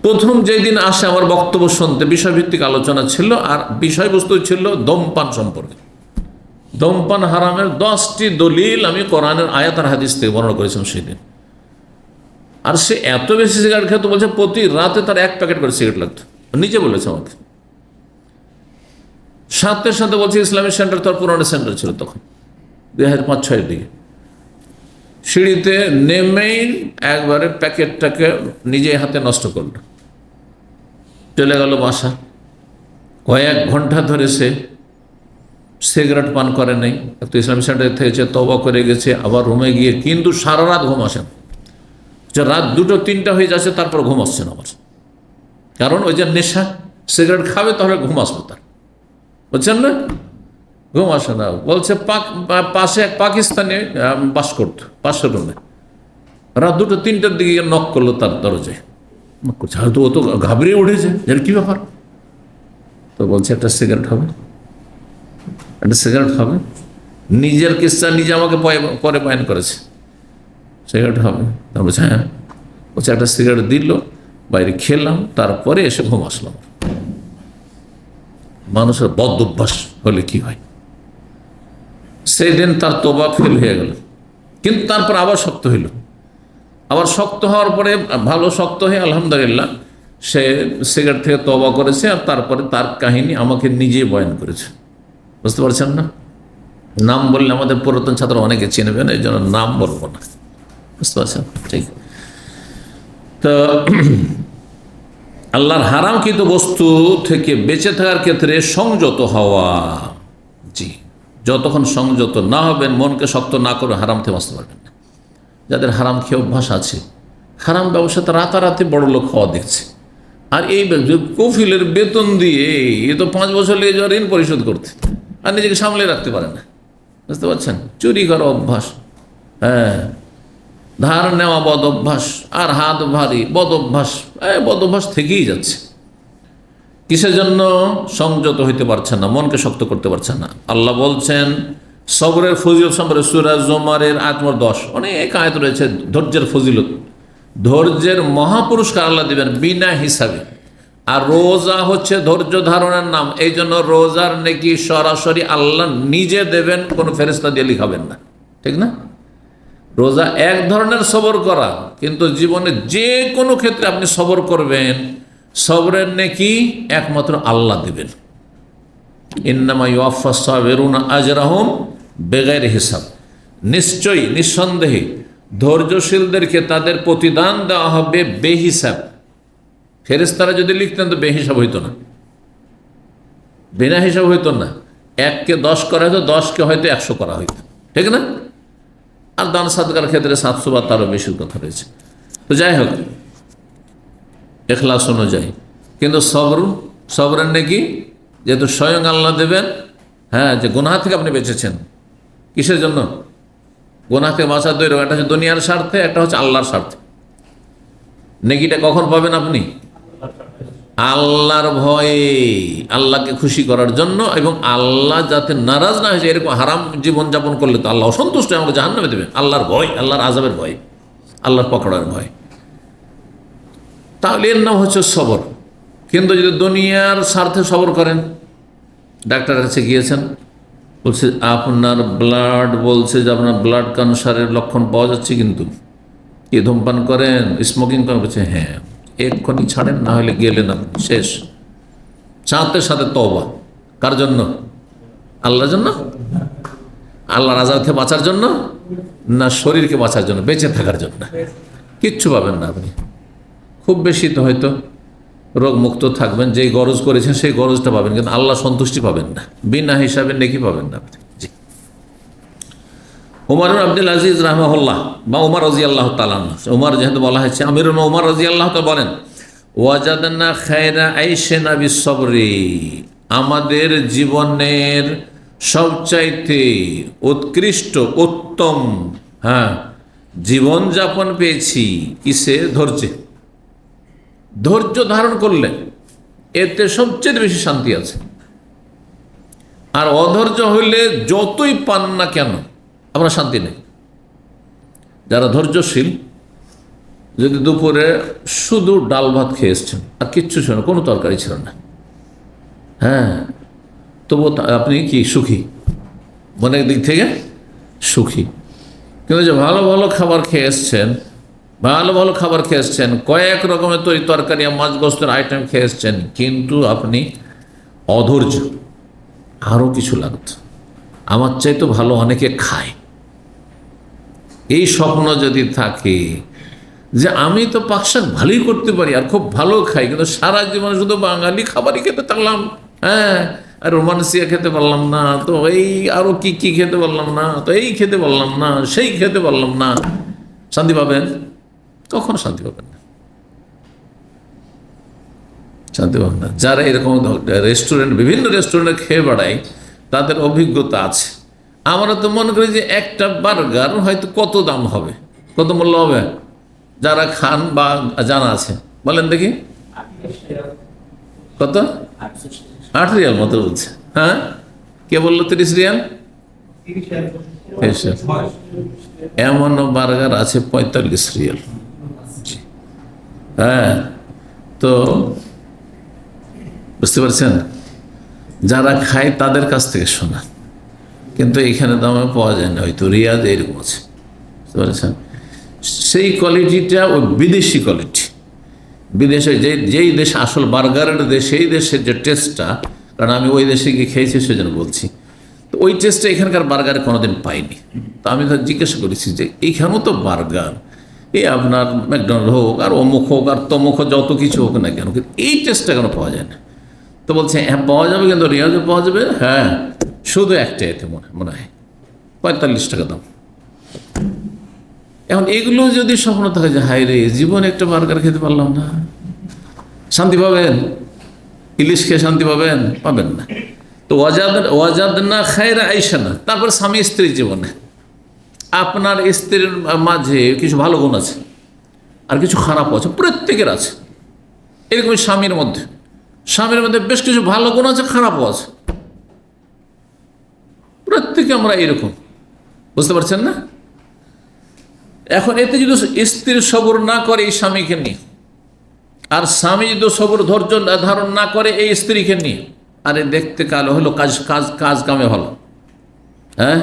প্রথম যেই দিন আসে আমার বক্তব্য শুনতে, বিষয়ভিত্তিক আলোচনা ছিল, আর বিষয়বস্তু ছিল ধূমপান সম্পর্কে। ধূমপান হারামের 10টি দলিল আমি কোরআনের আয়াত আর হাদিস থেকে বর্ণনা করেছিলাম সেদিন। আর সে এত বেশি সিগারেট খেত, বলছে প্রতি রাতে তার 1 প্যাকেট করে সিগারেট লাগতো, নিজে বলেছে আমাকে। সাথে সাথে বলছে ইসলামিক সেন্টার, তার পুরানো সেন্টার ছিল তখন, 2005-06 দিকে, সিঁড়িতে নেমেই একবারে প্যাকেটটাকে নিজে হাতে নষ্ট করল, চলে গেল বাসা। কয়েক ঘন্টা ধরে সে সিগারেট পান করে নেই, একটু ইসলামিক সেন্টার থেকে তওবা করে গেছে, আবার রুমে গিয়ে কিন্তু সারা রাত ঘুম আসে না, রাত 2টা 3টা হয়ে যাচ্ছে, তারপর ঘুম আসছে না আমার। কারণ ওই যে নেশা, সিগারেট খাবে তাহলে ঘুম আসবে তার, বুঝছেন না? ঘুম আসে না। বলছে পাশে এক পাকিস্তানি বাস করতো পাশের রুমে, রাত 2-3টার দিকে নক করলো তার দরজায়, নক করছে, হয়তো ও তো ঘাবড়িয়ে উঠেছে, যেন কি ব্যাপার। তো বলছে একটা সিগারেট হবে, একটা সিগারেট হবে। নিজের কিস্সা নিজে আমাকে পরে বয়ান করেছে, সিগারেট হবে। তার বলছে হ্যাঁ। বলছে একটা সিগারেট দিল, বাইরে খেলাম, তারপরে এসে ঘুম আসলাম। মানুষের বদ অভ্যাস হলে কি হয়, সেই দিন তার তোবা ফেল হয়ে গেল। কিন্তু তারপর আবার শক্ত হইল, আবার শক্ত হওয়ার পরে ভালো শক্ত হয়ে আলহামদুলিল্লাহ সে সিগারেট থেকে তওবা করেছে। আর তারপরে তার কাহিনী আমাকে নিজেই বয়ান করেছে, বুঝতে পারছেন না? নাম বললে আমাদের পুরাতন ছাত্র অনেকে চিনবেন, এই জন্য নাম বলবো না, বুঝতে পারছেন? ঠিক। তো আল্লাহর হারামকৃত বস্তু থেকে বেঁচে থাকার ক্ষেত্রে সংযত হওয়া, জি, যতক্ষণ সংযত না হবেন, মনকে শক্ত না করে হারাম থেকে বাঁচতে পারবেন না। যাদের হারাম খেয়ে অভ্যাস আছে, হারাম ব্যবসাতে রাতারাতি বড় লোক হওয়া দেখছে, আর এই কফিলের বেতন দিয়ে এ তো 5 বছর লেগে যাওয়ার ঋণ পরিশোধ করতে, আর নিজেকে সামলে রাখতে পারে না, বুঝতে পারছেন? চুরি করা অভ্যাস, হ্যাঁ, ধার নেওয়া বদ অভ্যাস, আর হাত ভারী বদ অভ্যাস, বদ অভ্যাস থেকেই যাচ্ছে। কিসের জন্য? সংযত হইতে পারছেন না, মনকে শক্ত করতে পারছেন না। আল্লাহ বলছেন সবরের ফজিলত সম্পর্কে সূরা জুমারের আয়াত নম্বর 10, অনেক আয়াত রয়েছে ধৈর্যের ফজিলত, ধৈর্যের মহাপুরস্কার আল্লাহ দিবেন বিনা হিসাবে। আর রোজা হচ্ছে ধৈর্য ধারণের নাম, এই জন্য রোজার নেকি সরাসরি আল্লাহ নিজে দেবেন, কোনো ফেরেশতা দিয়ে লিখাবেন না, ঠিক না? রোজা এক ধরনের সবর করা, কিন্তু জীবনে যে কোনো ক্ষেত্রে আপনি সবর করবেন, সবরের নেকি একমাত্র আল্লাহ দেবেন। ইন্নামা ইউওয়াফাস সাবিরুনা আজরাহুম বিগাইরি হিসাব, নিশ্চয়ই নিঃসন্দেহে ধৈর্যশীলদেরকে তাদের প্রতিদান দেওয়া হবে বেহিসাব। ফেরেশতারা যদি লিখতেন তো বেহিসাব হইতো না, বিনা হিসাব হইতো না। 1কে 10 করা হয়তো, 10কে হয়তো 100 করা হইতো, ঠিক না? আর দান সাদকার ক্ষেত্রে 700 বা তারও বেশির কথা রয়েছে। তো যাই হোক, ইখলাস অনুযায়ী। কিন্তু সবরের নাকি যেহেতু স্বয়ং আল্লাহ দেবেন, হ্যাঁ, যে গুনাহ থেকে আপনি বেঁচেছেন, কিসের জন্য? গুনাহ থেকে বাঁচা দুই রকম, একটা হচ্ছে দুনিয়ার স্বার্থে, একটা হচ্ছে আল্লাহর স্বার্থে। নেকিটা কখন পাবেন আপনি? আল্লাহর ভয়ে, আল্লাহকে খুশি করার জন্য, এবং আল্লাহ যাতে নারাজ না হয়েছে, এরকম হারাম জীবনযাপন করলে তো আল্লাহ অসন্তুষ্ট হয়ে আমাকে জাহান্নামে দেবেন। আল্লাহর ভয়, আল্লাহর আযাবের ভয়, আল্লাহর পকড়ার ভয়, তাহলে এর নাম হচ্ছে সবর। কিন্তু যদি দুনিয়ার স্বার্থে সবর করেন, ডাক্তারের কাছে গিয়েছেন, বলছে আপনার ব্লাড, বলছে যে আপনার ব্লাড ক্যান্সারের লক্ষণ পাওয়া যাচ্ছে, কিন্তু কি ধূমপান করেন, স্মোকিং করেন? বলছে হ্যাঁ। এক্ষুনি ছাড়েন, না হলে গেলেন আপনি শেষ। সাথে সাথে তওবা। কার জন্য? আল্লাহর জন্য? আল্লাহর আযাব থেকে বাঁচার জন্য না শরীরকে বাঁচার জন্য, বেঁচে থাকার জন্য? কিচ্ছু পাবেন না আপনি। খুব বেশি তো হয়তো রোগ মুক্ত থাকবেন, যেই গরজ করেছেন সেই গরজটা পাবেন, কিন্তু আল্লাহ সন্তুষ্টি পাবেন না, বিনা হিসাবে নেকি পাবেন না আপনি। জি। উমর আব্দুল আজিজ রাহমাহুল্লাহ বা উমর রাদিয়াল্লাহু তাআলা, উমর যেহেতু বলা হয়েছে, আমিরুল উমর রাদিয়াল্লাহু তাআলা বলেন, ওয়াজাদনা খায়রা আইশিনা বিসসবরি, আমাদের জীবনের সবচাইতে উৎকৃষ্ট উত্তম, হ্যাঁ, জীবনযাপন পেয়েছি কিসে? ধৈর্যে। ধৈর্য ধারণ করলে এতে সবচেয়ে বেশি শান্তি আছে। আর অধৈর্য হইলে যতই পান না কেন আপনার শান্তি নেই। যারা ধৈর্যশীল, যদি দুপুরে শুধু ডাল ভাত খেয়ে এসছেন আর কিচ্ছু ছিল না, কোনো তরকারি ছিল না, হ্যাঁ, তবু আপনি কি সুখী, মনের দিক থেকে সুখী। কিন্তু যে ভালো ভালো খাবার খেয়ে এসছেন, ভালো ভালো খাবার খেয়ে এসছেন, কয়েক রকমের তরকারি মাছ গোস্তের আইটেম খেয়ে এসছেন, কিন্তু আপনি অধৈর্য, আরও কিছু লাগত, আমার চাইতে ভালো অনেকে খায়। এই স্বপ্ন যদি থাকে যে আমি তো পাকশাক ভালোই করতে পারি আর খুব ভালো খাই, কিন্তু সারা জীবনে শুধু বাঙালি খাবারই খেতে থাকলাম, হ্যাঁ, আর রোমান্সিয়া খেতে পারলাম না, তো এই আরও কি কি খেতে পারলাম না, তো এই খেতে পারলাম না, সেই খেতে পারলাম না, শান্তি পাবেন? কখনো শান্তি পাবেন না। শান্তি পাবে না। যারা এরকম রেস্টুরেন্ট, বিভিন্ন রেস্টুরেন্টে খেয়ে বেড়ায়, তাদের অভিজ্ঞতা আছে। আমরা তো মনে করি যে একটা বার্গার হয়তো কত দাম হবে, কত মূল্য হবে, যারা খান বা জানা আছে বলেন দেখি। কত? 8 রিয়াল মতো বলছে। হ্যাঁ, কে বললো 30 রিয়াল? এমন বার্গার আছে 45 রিয়াল। হ্যাঁ, তো বুঝতে পারছেন, যারা খায় তাদের কাছ থেকে শোনা, কিন্তু এখানে দামে পাওয়া যায় না, হয়তো রিয়াদ এরকম আছে, বুঝতে পারছেন। সেই কোয়ালিটিটা ওই বিদেশি কোয়ালিটি, বিদেশে যেই দেশ আসল বার্গারের দেশ, সেই দেশের যে টেস্টটা, কারণ আমি ওই দেশে গিয়ে খেয়েছি সেজন্য বলছি, তো ওই টেস্টটা এখানকার বার্গারে কোনোদিন পাইনি। তো আমি তো জিজ্ঞাসা করেছি যে এইখানেও তো বার্গার, এই আপনার ম্যাকডোনাল্ড হোক আর অমুক হোক আর তমুক হোক, যত কিছু হোক না কেন, কিন্তু এই টেস্টটা কেন পাওয়া যায় না? তো বলছে হ্যাঁ পাওয়া যাবে, কিন্তু রিয়াজে পাওয়া যাবে। হ্যাঁ, শুধু একটা এতে মনে হয় 45 টাকা দাম। এখন এগুলো যদি স্বপ্ন থাকে যে হায় রে, জীবনে একটা বার্গার খেতে পারলাম না, শান্তি পাবেন? ইলিশ খেয়ে শান্তি পাবেন? পাবেন না। তো ওয়াজাদ না খায়রা আইসা না। তারপরে স্বামী স্ত্রীর জীবনে, আপনার স্ত্রীর মাঝে কিছু ভালো গুণ আছে আর কিছু খারাপ আছে, প্রত্যেকের আছে। এরকম স্বামীর মধ্যে বেশ কিছু ভালো গুণ আছে, খারাপও আছে, প্রত্যেকে আমরা এরকম, বুঝতে পারছেন না? এখন এতে যদি স্ত্রীর সবর না করে এই স্বামীকে নিয়ে, আর স্বামী যদি সবর ধৈর্য ধারণ না করে এই স্ত্রীকে নিয়ে, আরে দেখতে কালো হলো, কাজ কামে ভালো, হ্যাঁ,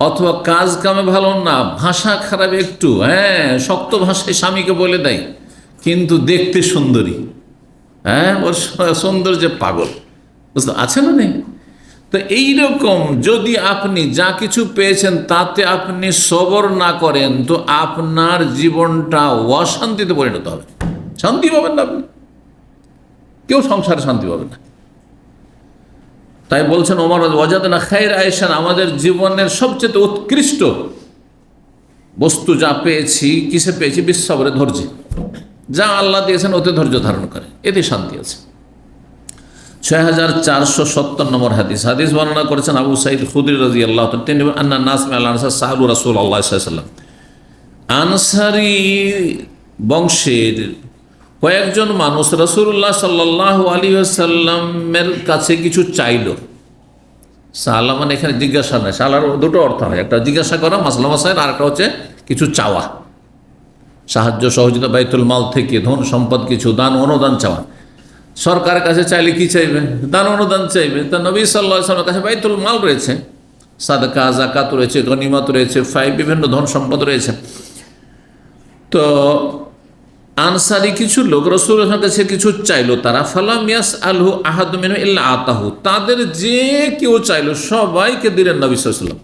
অথবা কাজ কামে ভালো না, ভাষা খারাপ একটু, হ্যাঁ, শক্ত ভাষায় স্বামীকে বলে দেয়, কিন্তু দেখতে সুন্দরী, হ্যাঁ, ওর সৌন্দর্যে পাগল, বুঝতে আছে না নেই? তো এইরকম যদি আপনি যা কিছু পেয়েছেন তাতে আপনি সবর না করেন, তো আপনার জীবনটা অশান্তিতে পরিণত হবে, শান্তি পাবেন না আপনি, কেউ সংসারে শান্তি পাবে না। তাই বলছেন ওমর ওয়াজাদনা খায়র আয়েশান, আমাদের জীবনের সবচেয়ে উৎকৃষ্ট বস্তু যা পেয়েছি, কিসে পেয়েছি? বিশ্বরে, ধৈর্য, যা আল্লাহ দিয়েছেন ওতে ধৈর্য ধারণ করে, এতে শান্তি আছে। 6470 নম্বর হাদিস বর্ণনা করেছেন আবু সাঈদ খুদরি রাদিয়াল্লাহু তাআলা, তিনি আন্না নাস মিনাল আনসার সাহাবু রাসূলুল্লাহ সাল্লাল্লাহু আলাইহি ওয়াসাল্লাম, আনসারী বংশের কয়েকজন মানুষ রাসূলুল্লাহ সাল্লাল্লাহু আলাইহি ওয়াসাল্লামের কাছে কিছু চাইল। সালা মানে এখানে জিজ্ঞাসা নয়, সালার দুটো অর্থ হয়, একটা জিজ্ঞাসা করা মাসলা মাসাইল, আর একটা হচ্ছে কিছু চাওয়া, সাহায্য সহযোগিতা, বাইতুল মাল থেকে ধন সম্পদ কিছু দান অনুদান চাওয়া। সরকারের কাছে চাইলে কি চাইবে? দান অনুদান চাইবে। তা নবী সাল্লাল্লাহু আলাইহি ওয়াসাল্লামের কাছে বাইতুল মাল রয়েছে, সাদকা যাকাত রয়েছে, গনিমত রয়েছে, বিভিন্ন ধন সম্পদ রয়েছে। তো আনসারি কিছু লোক রাসূলের কাছে কিছু চাইলো, তারা ফালাম ইয়াসআলহু আহাদু মিনহুম ইল্লা আতাহু, তাদের যে কেউ চাইলো সবাইকে দিলেন নবী সাল্লাল্লাহু আলাইহি ওয়াসাল্লাম,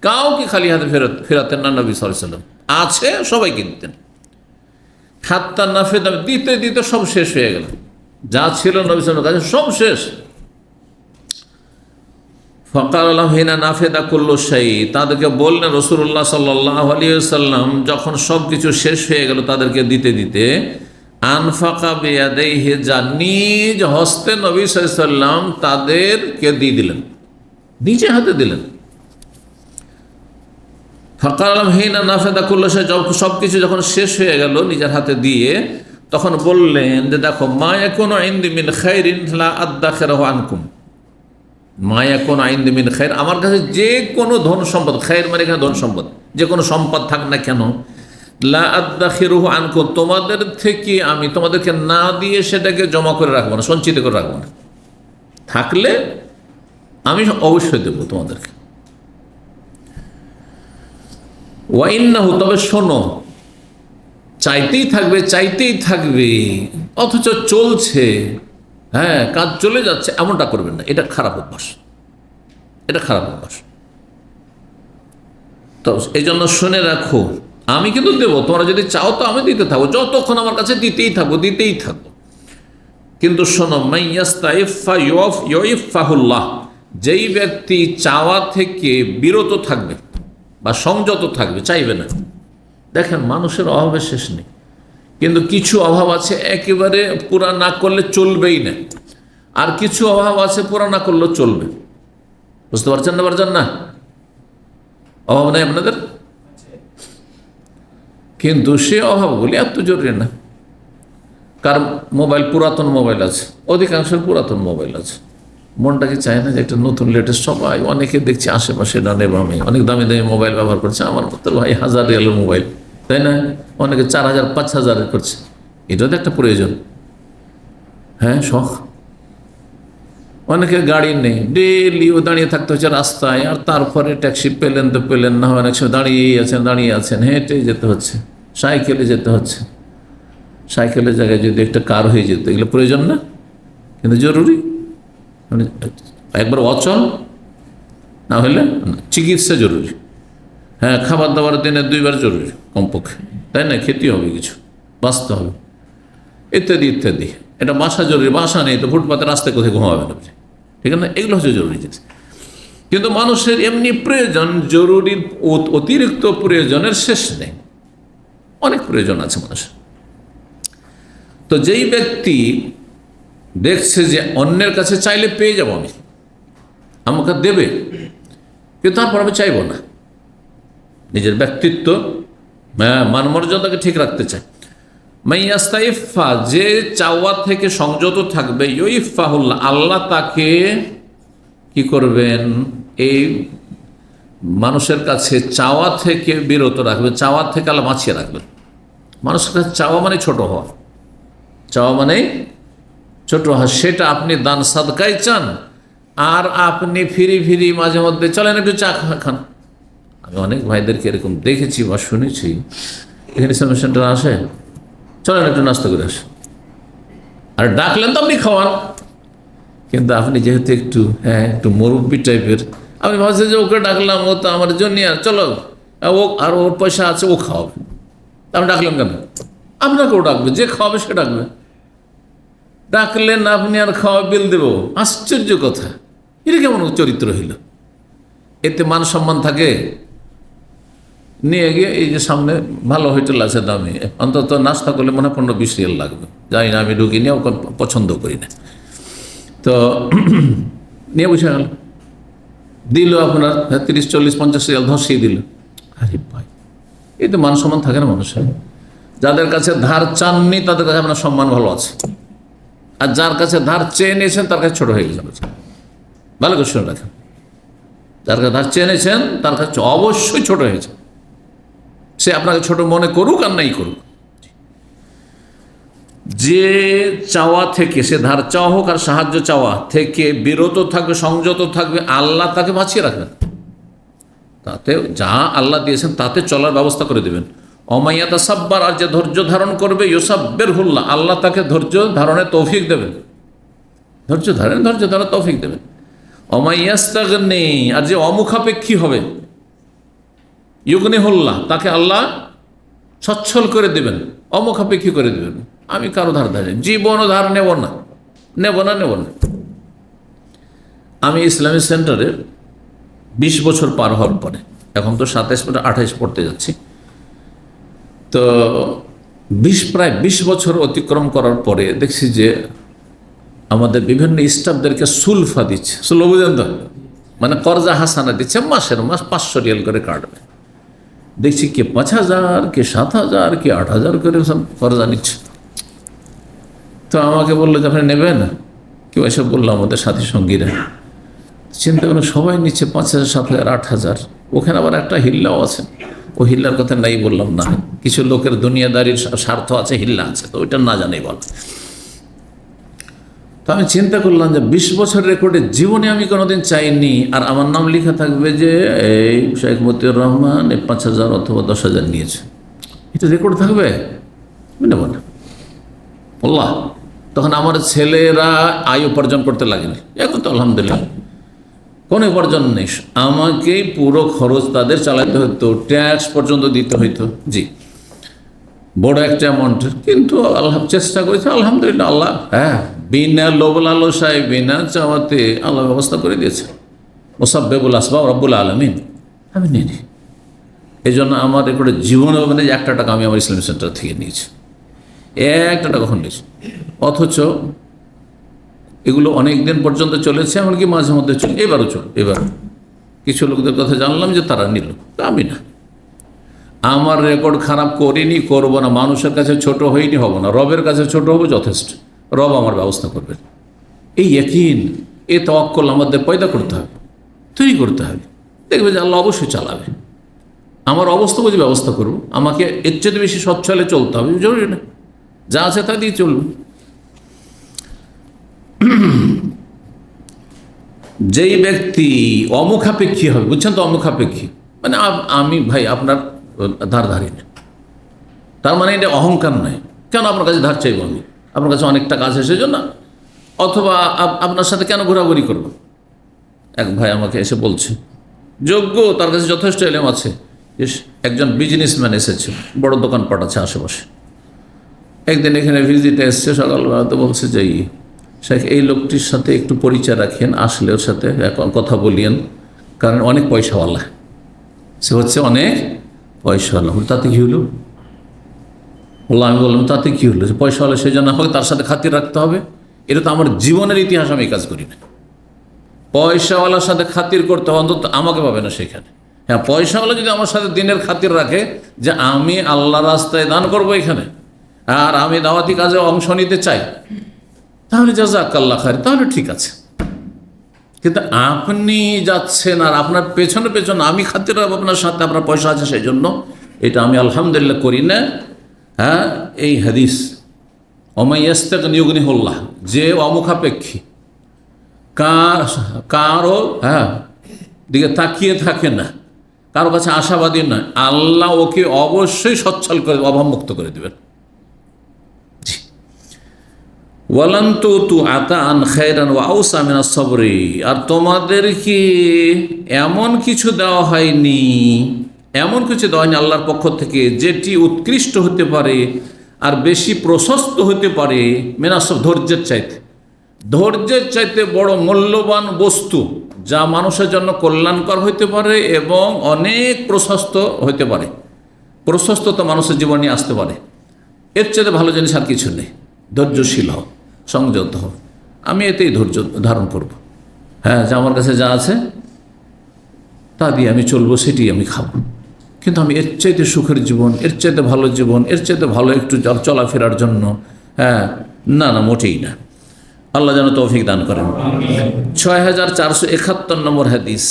কাউকে খালি হাতে ফেরাতেন না নবী সাল্লাল্লাহু আলাইহি ওয়াসাল্লাম, আছে সবাইকে দিতেন। হাত্তা নাফেদা, দিতে দিতে সব শেষ হয়ে গেল, যা ছিল নবী সাল্লাল্লাহু আলাইহি ওয়াসাল্লামের কাছে সব শেষ। ফাকাল লাহুম হিনা নাফেদা কুল্লু শাই, তাদেরকে বললেন রাসূলুল্লাহ সাল্লাল্লাহু আলাইহি ওয়াসাল্লাম যখন সব কিছু শেষ হয়ে গেল তাদেরকে দিতে দিতে, আনফাকা বিয়াদাইহি, যা নিজ হস্তে নবী সাল্লাল্লাহু আলাইহি ওয়াসাল্লাম তাদেরকে দিয়ে দিলেন, নিজে হাতে দিলেন। ফাকাল লাহুম হিনা নাফেদা কুল্লু শাই, সব কিছু যখন শেষ হয়ে গেল নিজের হাতে দিয়ে, তখন বললেন যে দেখো, মা ইয়াকুনু ইনদি মিন খাইরিন লা আদাখিরহু আনকুম, মায়া কোন আইন মিন খায়ের, আমার কাছে যে কোনো ধন সম্পদ, খায়ের মানে এখানে ধন সম্পদ, যে কোনো সম্পদ থাক না কেন, লা আদাখিরুহু আনকুম, তোমাদের থেকে আমি তোমাদেরকে না দিয়ে সেটাকে জমা করে রাখবো না, সঞ্চিত করে রাখবো না, থাকলে আমি অবশ্যই দেবো তোমাদেরকে। ওয়া ইন্নাহু, তবে শোনো, চাইতেই থাকবে অথচ চলছে, হ্যাঁ, কাজ চলে যাচ্ছে, এমনটা করবেন না, এটা খারাপ অভ্যাস। তো এই জন্য শুনে রাখো, আমি কিন্তু দেবো, তোমরা যদি চাও তো আমি দিতে থাকবো, যতক্ষণ আমার কাছে দিতেই থাকবো। কিন্তু শোনো, মাইয়াস্তাইফা ইউইফাহুল্লাহ, যেই ব্যক্তি চাওয়া থেকে বিরত থাকবে বা সংযত থাকবে, চাইবে না। দেখেন মানুষের অভাবের শেষ নেই, কিন্তু কিছু অভাব আছে একেবারে পুরা না করলে চলবেই না, আর কিছু অভাব আছে পুরা না করলেও চলবে। বুঝতে পারছেন না? অভাব নেই আপনাদের, কিন্তু সে অভাবগুলি এত জরুরি না। কার মোবাইল পুরাতন মোবাইল আছে, অধিকাংশের পুরাতন মোবাইল আছে, মনটাকে চায় না যে একটা নতুন লেটেস্ট। সবাই অনেকে দেখছি আশেপাশে ডানে বামে অনেক দামি দামি মোবাইল ব্যবহার করছে, আমার মতো ভাই 1000 রিয়ালের মোবাইল, তাই না? অনেকে 4000 5000 করছে। এটাও তো একটা প্রয়োজন, হ্যাঁ, শখ। অনেকের গাড়ি নেই, ডেলিও দাঁড়িয়ে থাকতে হচ্ছে রাস্তায়, আর তারপরে ট্যাক্সি পেলেন তো পেলেন না, অনেক সময় দাঁড়িয়ে আছেন, হেঁটে যেতে হচ্ছে, সাইকেলে যেতে হচ্ছে। সাইকেলের জায়গায় যদি একটা কার হয়ে যেত, এগুলো প্রয়োজন না, কিন্তু জরুরি। মানে একবার অচল না হলে চিকিৎসা জরুরি, হ্যাঁ, খাবার দাবার দিনে 2 বার জরুরি কমপক্ষে, তাই না? খেতে হবে, কিছু বাঁচতে হবে, ইত্যাদি ইত্যাদি। এটা বাসা জরুরি, বাসা নেই তো ফুটপাতে রাস্তায় কোথায় ঘুমাবেন আপনি, ঠিক আছে না? এগুলো হচ্ছে জরুরি জিনিস। কিন্তু মানুষের এমনি প্রয়োজন, জরুরির অতিরিক্ত প্রয়োজনের শেষ নেই, অনেক প্রয়োজন আছে মানুষের। তো যেই ব্যক্তি দেখছে যে অন্যের কাছে চাইলে পেয়ে যাব, আমি আমাকে দেবে, কিন্তু তারপর আমি চাইব না, নিজের ব্যক্তিত্ব মানমর্যাদাকে ঠিক রাখতে চাই। মাইয়াস্তাইফা, যে চাওয়া থেকে সংযত থাকবে, ইউইফাহুল্লাহ, আল্লাহ তাকে কি করবেন? এই মানুষের কাছে চাওয়া থেকে বিরত রাখবে, চাওয়া থেকে আল্লাহ বাঁচিয়ে রাখবেন। মানুষের কাছে চাওয়া মানে ছোট হওয়া, চাওয়া মানে ছোট হওয়া। সেটা আপনি দান সাদকায় চান, আর আপনি ফিরি মাঝে মধ্যে চলেন একটু চা খান। আমি অনেক ভাইদেরকে এরকম দেখেছি বা শুনেছি, এখানে ইসলামিক সেন্টারে আসে, চলেন একটু নাস্তা করে আসে, আর ডাকলেন তো আপনি খাওয়ান, কিন্তু আপনি যেহেতু একটু মুরব্বী টাইপের, আপনি ভাবছেন যে ওকে ডাকলাম, ও তো আমার জন্য, আর চলো ও, আর ওর পয়সা আছে, ও খাওয়াবে, আপনি ডাকলেন কেন? আপনাকেও ডাকবে, যে খাওয়াবে সে ডাকবে। ডাকলেন আপনি, আর খাওয়া বিল দেব, আশ্চর্য কথা। এটা কেমন চরিত্র হইল? এতে মান সম্মান থাকে? নিয়ে গিয়ে এই যে সামনে ভালো হোটেল আছে দামি, অন্তত নাস্তা করলে মনে হয় 15-20 রিয়াল লাগবে, জানি না, আমি ঢুকি নিয়ে ওকে পছন্দ করি না, তো নিয়ে বসে গেল, দিল আপনার 30-40-50 রিয়াল ধসিয়ে দিল। আরে ভাই, এই তো মান সম্মান থাকে না মানুষের? যাদের কাছে ধার চাননি তাদের কাছে আপনার সম্মান ভালো আছে, আর যার কাছে ধার চেয়ে নিয়েছেন তার কাছে ছোট হয়ে গেছে। ভালো করে শুনে রাখেন, যার কাছে ধার চেয়ে নিয়েছেন তার কাছে অবশ্যই ছোট হয়েছে, সে আপনাকে ছোট মনে করুক আর নাই করুক। যে চাওয়া থেকে, সে ধার চাওয়া হোক আর সাহায্য চাওয়া থেকে বিরত থাকবে, সংযত থাকবে, আল্লাহ তাকে বাঁচিয়ে রাখবেন। তাতে যা আল্লাহ দিয়েছেন তাতে চলার ব্যবস্থা করে দেবেন। অমাইয়াতা সাব্বার, আর যে ধৈর্য ধারণ করবে, ইউসাব্বিরহুল্লাহ, আল্লাহ তাকে ধৈর্য ধারণের তৌফিক দেবেন, ধৈর্য ধারণের তৌফিক দেবেন। অমাইয়াস্তাগনি, আর যে অমুখাপেক্ষী হবে, ইউগনিহুল্লাহ, তাকে আল্লাহ সচ্ছল করে দেবেন, অমুখাপেক্ষী করে দেবেন। আমি কারো ধার জীবনও ধার নেব না। আমি ইসলামিক সেন্টারে 20 বছর পার হওয়ার পরে, এখন তো 27-28 পড়তে যাচ্ছি, তো প্রায় 20 বছর অতিক্রম করার পরে দেখছি যে আমাদের বিভিন্ন স্টাফদেরকে সুলফা দিচ্ছে। সুলভ বুঝেন তো, মানে কর্জা হাসানা দিচ্ছে, মাসের মাস 500 রিয়াল করে কাটবে। দেখছি কে 5000, কে 7000, কে 8000 করে সব কর্জা নিচ্ছে। তো আমাকে বললো যে আপনি নেবেন? কেউ এসব বললো আমাদের সাথী সঙ্গীরা, চিন্তা করুন, সবাই নিচ্ছে 5000, 7000, 8000। ওখানে আবার একটা হিল্লাও আছে, ও হিল্লার কথা নাই বললাম না, কিছু লোকের দুনিয়াদারির স্বার্থ আছে, হিল্লা আছে, তো ওইটা না জানেই বল। তো আমি চিন্তা করলাম যে 20 বছর রেকর্ডে জীবনে আমি কোনোদিন চাইনি আর আমার নাম লেখা থাকবে যে এই শেখ মতিউর রহমান 5000 অথবা 10,000 নিয়েছে, এটা রেকর্ড থাকবে, নেব না। আল্লাহ, তখন আমার ছেলেরা আয় উপার্জন করতে লাগেনি, এখন তো আলহামদুলিল্লাহ কোনো উপার্জন নেই, আমাকেই পুরো খরচ তাদের চালাতে হতো, ট্যাক্স পর্যন্ত দিতে হইতো। জি, বড় একটা অ্যামাউন্টের, কিন্তু আল্লাহ চেষ্টা করেছে, আলহামদুলিল্লাহ। আল্লাহ বিনা লোভ লালসায়, বিনা চাওয়াতে আল্লাহ ব্যবস্থা করে দিয়েছে। মুসাব্বিবুল আসবাব রব্বুল আলামিন, আমি নিই নি। এই জন্য আমার এরপরে জীবনে মানে 1 টাকা আমি আমার ইসলামিক সেন্টার থেকে নিয়েছি, একটা টাকা কখন নিয়েছে, অথচ এগুলো অনেক দিন পর্যন্ত চলেছে, এমনকি মাঝে মধ্যে চলে, এবারও চল। এবার কিছু লোকদের কথা জানলাম যে তারা নিল, আমি না, আমার রেকর্ড খারাপ করিনি, করব না, মানুষের কাছে ছোট হইনি, হব না, রবের কাছে ছোট হবো, যথেষ্ট, রব আমার ব্যবস্থা করবেন। এই ইয়াকিন, এ তাওয়াক্কুল আমাদের পয়দা করতে হবে, তৈরি করতে হবে। দেখবে যে আল্লাহ অবশ্যই চালাবে। আমার অবস্থা বুঝে ব্যবস্থা করব, আমাকে এর চেয়ে বেশি সচ্ছলে চলতে হবে জরুরি না, যা আছে তা দিয়ে চলব। যেই ব্যক্তি অমুখাপেক্ষী হবে, বুঝছেন তো, অমুখাপেক্ষী মানে আমি ভাই আপনার ধার ধারি না, তার মানে এটা অহংকার নয়। কেন আপনার কাছে ধার চাইব আমি? আপনার কাছে অনেক টাকা আছে সেজন্য, অথবা আপনার সাথে কেন ঘোরাঘুরি করব? এক ভাই আমাকে এসে বলছে, যোগ্য, তার কাছে যথেষ্ট এলেম আছে, একজন বিজনেসম্যান এসেছে, বড় দোকানপাট আছে আশেপাশে, একদিন এখানে ভিজিটে এসছে, সকালবেলা তো বলছে যে শেখ এই লোকটির সাথে একটু পরিচয় রাখেন, আসলে ওর সাথে কথা বলিয়েন, কারণ অনেক পয়সাওয়ালা, সে হচ্ছে অনেক পয়সাওয়ালা। তাতে কী হলো? আমি বললাম তাতে কী হলো? পয়সাওয়ালা সেই জন্য আমাকে তার সাথে খাতির রাখতে হবে? এটা তো আমার জীবনের ইতিহাস, আমি কাজ করি না। পয়সাওয়ালার সাথে খাতির করতে হবে, অন্তত আমাকে পাবে না সেখানে। হ্যাঁ, পয়সাওয়ালা যদি আমার সাথে দিনের খাতির রাখে যে আমি আল্লাহ রাস্তায় দান করব এখানে, আর আমি দাওয়াতি কাজে অংশ নিতে চাই, তাহলে জাযাকাল্লাহ খায়র, তাহলে ঠিক আছে। কিন্তু আপনি যাচ্ছেন আর আপনার পেছনে পেছনে আমি খাতির রাখবো আপনার সাথে, আপনার পয়সা আছে সেই জন্য, এটা আমি আলহামদুলিল্লাহ করি না। হ্যাঁ, এই হাদিস অমাইয়াস্তাগনিহুল্লাহ, যে অমুখাপেক্ষী, কারো দিকে তাকিয়ে থাকে না, কারো কাছে আশাবাদী নয়, আল্লাহ ওকে অবশ্যই সচ্ছল করে, অভাবমুক্ত করে দেবেন। আর তোমাদেরকে এমন কিছু দেওয়া হয়নি, আল্লাহর পক্ষ থেকে যেটি উৎকৃষ্ট হতে পারে আর বেশি প্রশস্ত হতে পারে, মিনাসব, ধৈর্যের চাইতে বড় মূল্যবান বস্তু, যা মানুষের জন্য কল্যাণকর হইতে পারে এবং অনেক প্রশস্ত হইতে পারে, প্রশস্ততা মানুষের জীবনে আসতে পারে, এর চাইতে ভালো জিনিস আর কিছু নেই। ধৈর্যশীল হও, সংযত হও, আমি এতেই ধৈর্য ধারণ করব। হ্যাঁ, যে আমার কাছে যা আছে তা দিয়ে আমি চলবো, সেটি আমি খাবো, কিন্তু আমি এর চাইতে সুখের জীবন, এর চাইতে ভালো জীবন, এর চাইতে ভালো একটু চলাফেরার জন্য, না, মোটেই না। আল্লাহ যেন তৌফিক দান করেন। 6471 নম্বর হাদিস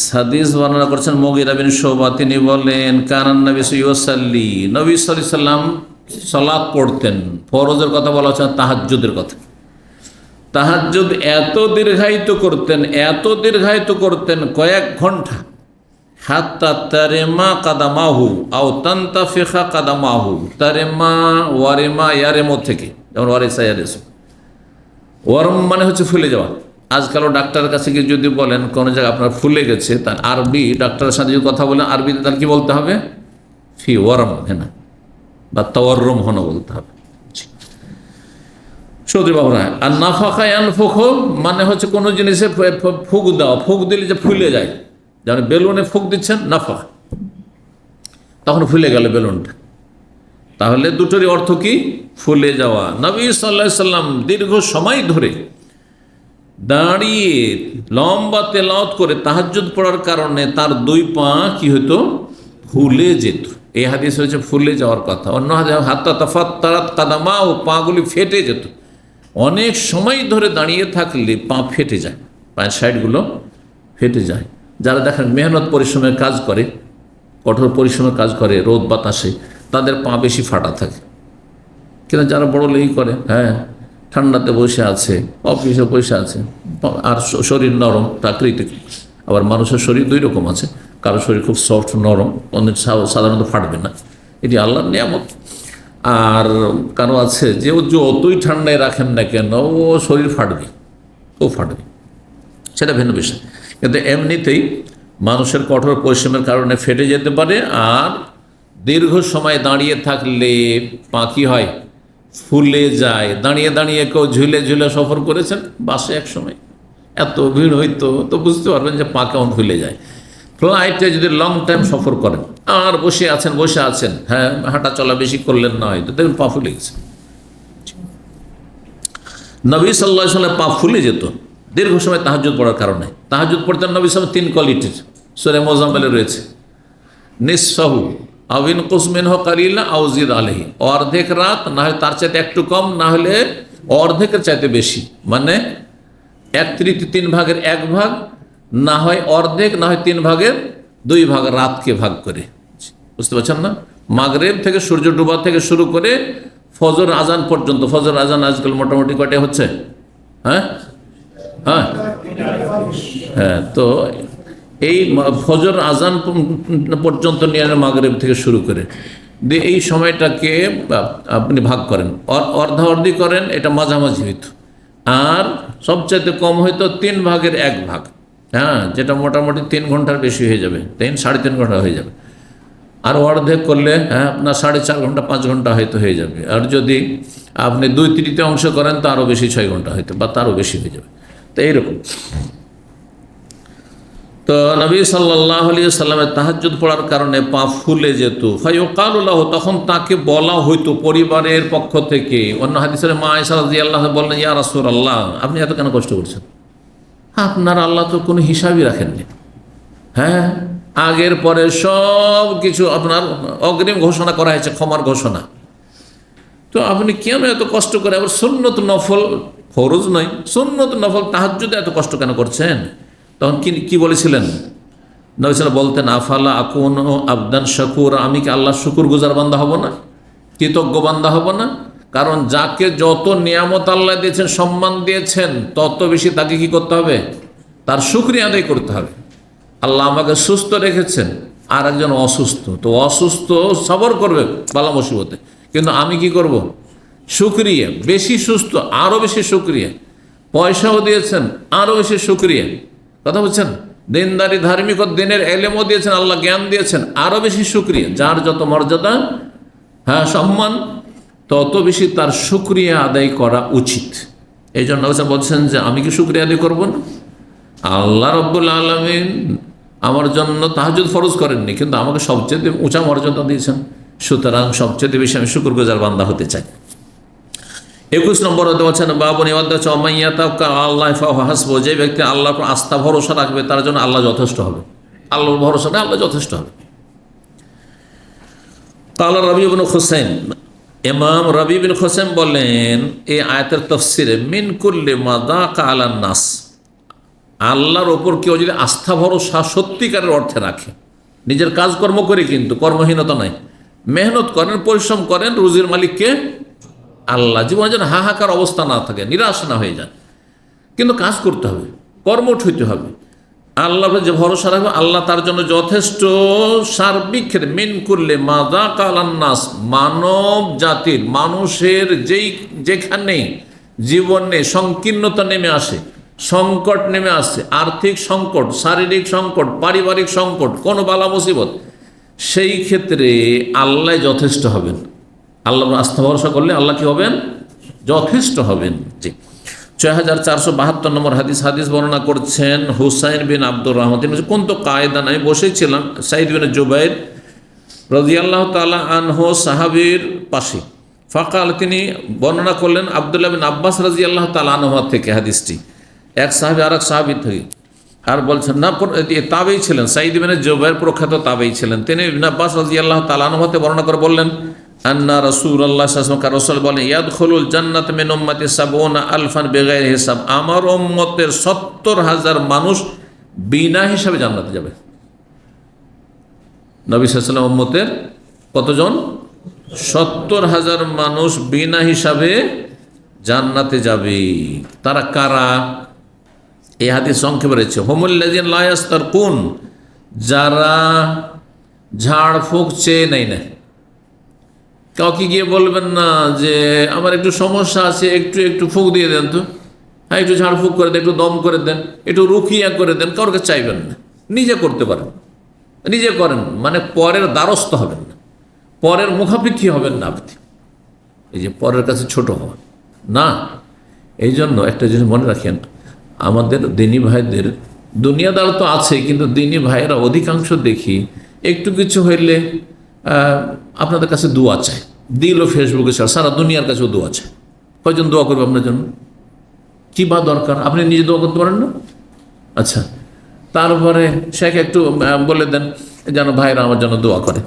বর্ণনা করছেন মুগীরা বিন শুবা, তিনি বলেন, কানান নবী সাল্লি, নবী সাল্লাল্লাহু আলাইহি ওয়াসাল্লাম সালাত পড়তেন। ফরজের কথা বলা হচ্ছে, তাহাজ্জুদের কথা। তাহাজ্জুদ এত দীর্ঘায়িত করতেন কয়েক ঘন্টা, হাত্তা তারেমা কাদামাহু আও তান্তাফিখা কাদামাহু, তারেমা ওয়ারেমা ইয়ারেমো থেকে, যেমন ওয়ারেসা ইয়ারেসো, ওয়ারম মানে হচ্ছে ফুলে যাওয়া। আজকালও ডাক্তারের কাছে গিয়ে যদি বলেন কোনো জায়গায় আপনার ফুলে গেছে, তার আরবি, ডাক্তারের সাথে যদি কথা বলেন আরবিতে, তার কি বলতে হবে? ফি ওয়ারম, হ্যাঁ না, বা তাওয়াররুম হনো বলতে হবে। সৌদি বাবরা, আর নাফাখা ইয়ানফুখু মানে হচ্ছে কোনো জিনিসে ফুক দেওয়া, ফুক দিলে যে ফুলে যায়, যেমন বেলুনে ফুক দিচ্ছেন, নাফা, তখন ফুলে গেল বেলুনটা, তাহলে দুটোরই অর্থ কি? ফুলে যাওয়া। নবী সাল্লাল্লাহু আলাইহি সাল্লাম দীর্ঘ সময় ধরে দাঁড়িয়ে লম্বা তেলাওয়াত করে তাহাজ্জুদ পড়ার কারণে তার দুই পা কি হতো? ফুলে যেত। এই হাদিস হচ্ছে ফুলে যাওয়ার কথা। অন্য হাদিস হাত্তা তাফাত্তারাত কাদামাহু, পাগুলি ফেটে যেত। অনেক সময় ধরে দাঁড়িয়ে থাকলে পা ফেটে যায়, পায়ের সাইডগুলো ফেটে যায়। যারা দেখেন মেহনত পরিশ্রমের কাজ করে, কঠোর পরিশ্রমের কাজ করে রোদ বাতাসে, তাদের পা বেশি ফাটা থাকে। কিন্তু যারা বড় লেগি করে, হ্যাঁ, ঠান্ডাতে বসে আছে, অফিসে বসে আছে, আর শরীর নরম প্রাকৃতিক। আবার মানুষের শরীর দুই রকম আছে, কারো শরীর খুব সফট নরম, অনেক সাধারণত ফাটবে না, এটি আল্লাহর নিয়ামত। আর কারো আছে যে ও যতই ঠান্ডায় রাখেন না কেন, ও শরীর ফাটবে, সেটা ভিন্ন বিষয়। কিন্তু এমনিতেই মানুষের কঠোর পরিশ্রমের কারণে ফেটে যেতে পারে। আর দীর্ঘ সময় দাঁড়িয়ে থাকলে পা কি হয়? ফুলে যায়। দাঁড়িয়ে কেউ ঝুলে সফর করেছেন বাসে, এক সময় এত ভিড় হইতো, তো বুঝতে পারবেন যে পা কেমন ফুলে যায়। ফ্লাইটে যদি লং টাইম সফর করেন আর বসে আছেন, হ্যাঁ, হাঁটা চলা বেশি করলেন না, হয়তো দেখুন পা ফুলে গেছে। নবী সাল্লাল্লাহু আলাইহি ওয়াসাল্লাম পা ফুলে যেত দীর্ঘ সময় তাহাজ্জুদ পড়ার কারণে। তাহাজ্জুদ পড়তেন নবী সাল্লাল্লাহু আলাইহি ওয়াসাল্লাম 3 কোয়ালিটির, সূরা মুজাম্মিলে রয়েছে। নিসফাহু আও ইনকুস মিনহু কালিলা আও জিদ আলাইহি, অর্ধেক রাত, না হয় তার চাইতে একটু কম, না হলে অর্ধেকের চাইতে বেশি, মানে 1/3 3 ভাগের 1 ভাগ, না হয় অর্ধেক, না হয় 3 ভাগের 2 ভাগ, রাতকে ভাগ করে। বুঝতে পারছেন না? মাগরিব থেকে সূর্য ডোবা থেকে শুরু করে ফজর আজান পর্যন্ত। ফজর আজান আজকাল মোটামুটি কয়টা হচ্ছে? হ্যাঁ হ্যাঁ হ্যাঁ, তো এই ফজর আজান পর্যন্ত নিয়ে মাগরিব থেকে শুরু করে দিয়ে এই সময়টাকে আপনি ভাগ করেন, অর্ধাঅর্ধি করেন, এটা মাঝামাঝি হইতো। আর সবচাইতে কম হয়তো 3 ভাগের 1 ভাগ, হ্যাঁ, যেটা মোটামুটি 3 ঘন্টার বেশি হয়ে যাবে, 3-3.5 ঘন্টা হয়ে যাবে। আর অর্ধেক করলে হ্যাঁ আপনার 4.5 ঘন্টা 5 ঘন্টা হয়তো হয়ে যাবে। আর যদি আপনি 2/3 করেন তো আরও বেশি, 6 ঘন্টা হয়তো, বা তারও বেশি হয়ে যাবে। তো এইরকম। তো নবী সাল্লাল্লাহু আলাইহি ওয়াসাল্লামের তাহাজ্জুদ পড়ার কারণে পা ফুলে যেত। ফায়ুকালু লাহু, তখন তাকে বলা হইতো পরিবারের পক্ষ থেকে। অন্য হাদিসে মা আয়েশা রাদিয়াল্লাহু আনহা বললেন, ইয়া রাসূলুল্লাহ, আপনি এত কেন কষ্ট করছেন? আপনার আল্লাহ তো কোনো হিসাবই রাখেননি। হ্যাঁ, আগের পরে সব কিছু আপনার অগ্রিম ঘোষণা করা হয়েছে, ক্ষমার ঘোষণা। তো আপনি কেন এত কষ্ট করে আবার সুন্নত নফল, ফরজ নয়, সুন্নত নফল তাহাজ্জুদে এত কষ্ট কেন করছেন? তখন কি বলেছিলেন? নবী সাল্লাল্লাহু বলতেন, আফালা আকুনু আবদান শাকুরা, আমি কি আল্লাহ শুকরগুজার বান্দা হব না, কৃতজ্ঞ বান্দা হব না? কারণ যাকে যত নিয়ামত আল্লাহ দিয়েছেন, সম্মান দিয়েছেন, তত বেশি তাকে কি করতে হবে? তার শুকরিয়া আদায় করতে হবে। আল্লাহ আমাকে সুস্থ রেখেছেন, আর একজন অসুস্থ, তো অসুস্থ সবর করবে বালা মুসিবতে, কিন্তু আমি কি করব? শুকরিয়া, বেশি সুস্থ আরও বেশি শুকরিয়া, পয়সাও দিয়েছেন আরও বেশি শুকরিয়া। কথা বলছেন? দিনদারি, ধার্মিক, দিনের এলেমও দিয়েছেন, আল্লাহ জ্ঞান দিয়েছেন, আরও বেশি শুকরিয়া। যার যত মর্যাদা, হ্যাঁ, সম্মান, তত বেশি তার শুকরিয়া আদায় করা উচিত। এই জন্য বলছেন যে আমি কি শুকরিয়া আদায় করব না? আল্লাহ রাব্বুল আলামিন আমার জন্য তাহাজ্জুদ ফরজ করেননি, কিন্তু আমাকে সবচেয়ে উঁচা মর্যাদা দিয়েছেন, সুতরাং সবচেয়ে বেশি আমি শুকরগুজার বান্দা হতে চাই। 21 নম্বর হতে বলছেন, বাবুনি আল্লাহ হাসব, যে ব্যক্তি আল্লাহর আস্থা ভরসা রাখবে তার জন্য আল্লাহ যথেষ্ট হবে। আল্লাহর ভরসাটা আল্লাহ যথেষ্ট হবে। কালা রবি ইবনে খুসাইম, ইমাম রবি ইবনে খুসাইম বলেন এই আয়াতের তাফসিরে, মিন কুল্লি মা দাকা আলান নাস, আল্লাহর ওপর কেউ যদি আস্থা ভরসা সত্যিকারের অর্থে রাখে, নিজের কাজকর্ম করে, কিন্তু কর্মহীনতা নাই, মেহনত করেন, পরিশ্রম করেন, রুজির মালিককে আল্লাহ, জীবনে যেন হাহাকার অবস্থা না থাকে, নিরাশ না হয়ে যায়, কিন্তু কাজ করতে হবে, কর্মঠ হইতে হবে, আল্লাহর যে ভরসা রাখবে আল্লাহ তার জন্য যথেষ্ট। সার্বিক ক্ষেত্রে মিন করলে মাদা কালান্নাস, মানব জাতির, মানুষের যেখানে জীবনে সংকীর্ণতা নেমে আসে, সংকট নেমে আসে, আর্থিক সংকট, শারীরিক সংকট, পারিবারিক সংকট, কোনো বালা মুসিবত, সেই ক্ষেত্রে আল্লাহ যথেষ্ট হবেন। আল্লাহ আস্থা ভরসা করলে আল্লাহ কি হবেন? যথেষ্ট হবেন। জি, 6472 নম্বর হাদিস বর্ণনা করছেন হুসাইন বিন আব্দুর রহমান। তিনি কোন তো কায়দা নাই, বসেছিলাম সাইদ বিন জুবাইর রাদিয়াল্লাহু তাআলা আনহু সাহাবীর পাশে। ফাকাল, তিনি বর্ণনা করলেন আব্দুল্লাহ বিন আব্বাস রাদিয়াল্লাহু তাআলা আনহু থেকে হাদিসটি, এক সাহাবী আর এক সাহাবী থেকে, আর বলছেন না তাবেই ছিলেন, সাইদ বিন জুবাইর প্রখ্যাত তাবেই ছিলেন। তিনি ইবনে আব্বাস রাদিয়াল্লাহু তাআলা আনহু থেকে বর্ণনা করে বললেন, আন্না রাসূলুল্লাহ সাল্লাল্লাহু আলাইহি ওয়াসাল্লাম, রাসূল বলেন, ইয়াদখুলুল জান্নাত মিন উম্মতি 70 আলফান বিগাইরি হিসাব, আমার উম্মতের 70,000 মানুষ বিনা হিসাবে জান্নাতে যাবে। নবী সাল্লাল্লাহু আলাইহি ওয়াসাল্লাম উম্মতের কতজন? 70,000 মানুষ বিনা হিসাবে জান্নাতে যাবে। তারা কারা? এই হাদিস সংক্ষেপে রয়েছে, হুমুল্লাযিনা লা ইয়াস্তারকুন, যারা ঝাড় ফুঁক চেয়ে নেয় না। কাউকে গিয়ে বলবেন না যে আমার একটু সমস্যা আছে, একটু ফুঁক দিয়ে দেন তো, হ্যাঁ একটু ঝাড় ফুঁক করে দেন, একটু দম করে দেন, একটু রুকিয়া করে দেন, কাউকে চাইবেন না। নিজে করতে পারেন, নিজে করেন, মানে পরের দ্বারস্থ হবেন না, পরের মুখাপেক্ষী হবেন না আপনি। এই যে পরের কাছে ছোট হওয়া না। এই জন্য একটা জিনিস মনে রাখেন, আমাদের দিনী ভাইদের, দুনিয়াদার তো আছে, কিন্তু দিনী ভাইয়েরা অধিকাংশ দেখি একটু কিছু হইলে আপনাদের কাছে দোয়া চায়, দিল ফেসবুকে ছাড়া সারা দুনিয়ার কাছেও দোয়া চায়। কয়জন দোয়া করবে আপনার জন্য? কি বা দরকার, আপনি নিজে দোয়া করতে পারেন না? আচ্ছা, তারপরে শেখ একটু বলে দেন যেন ভাইরা আমার জন্য দোয়া করে।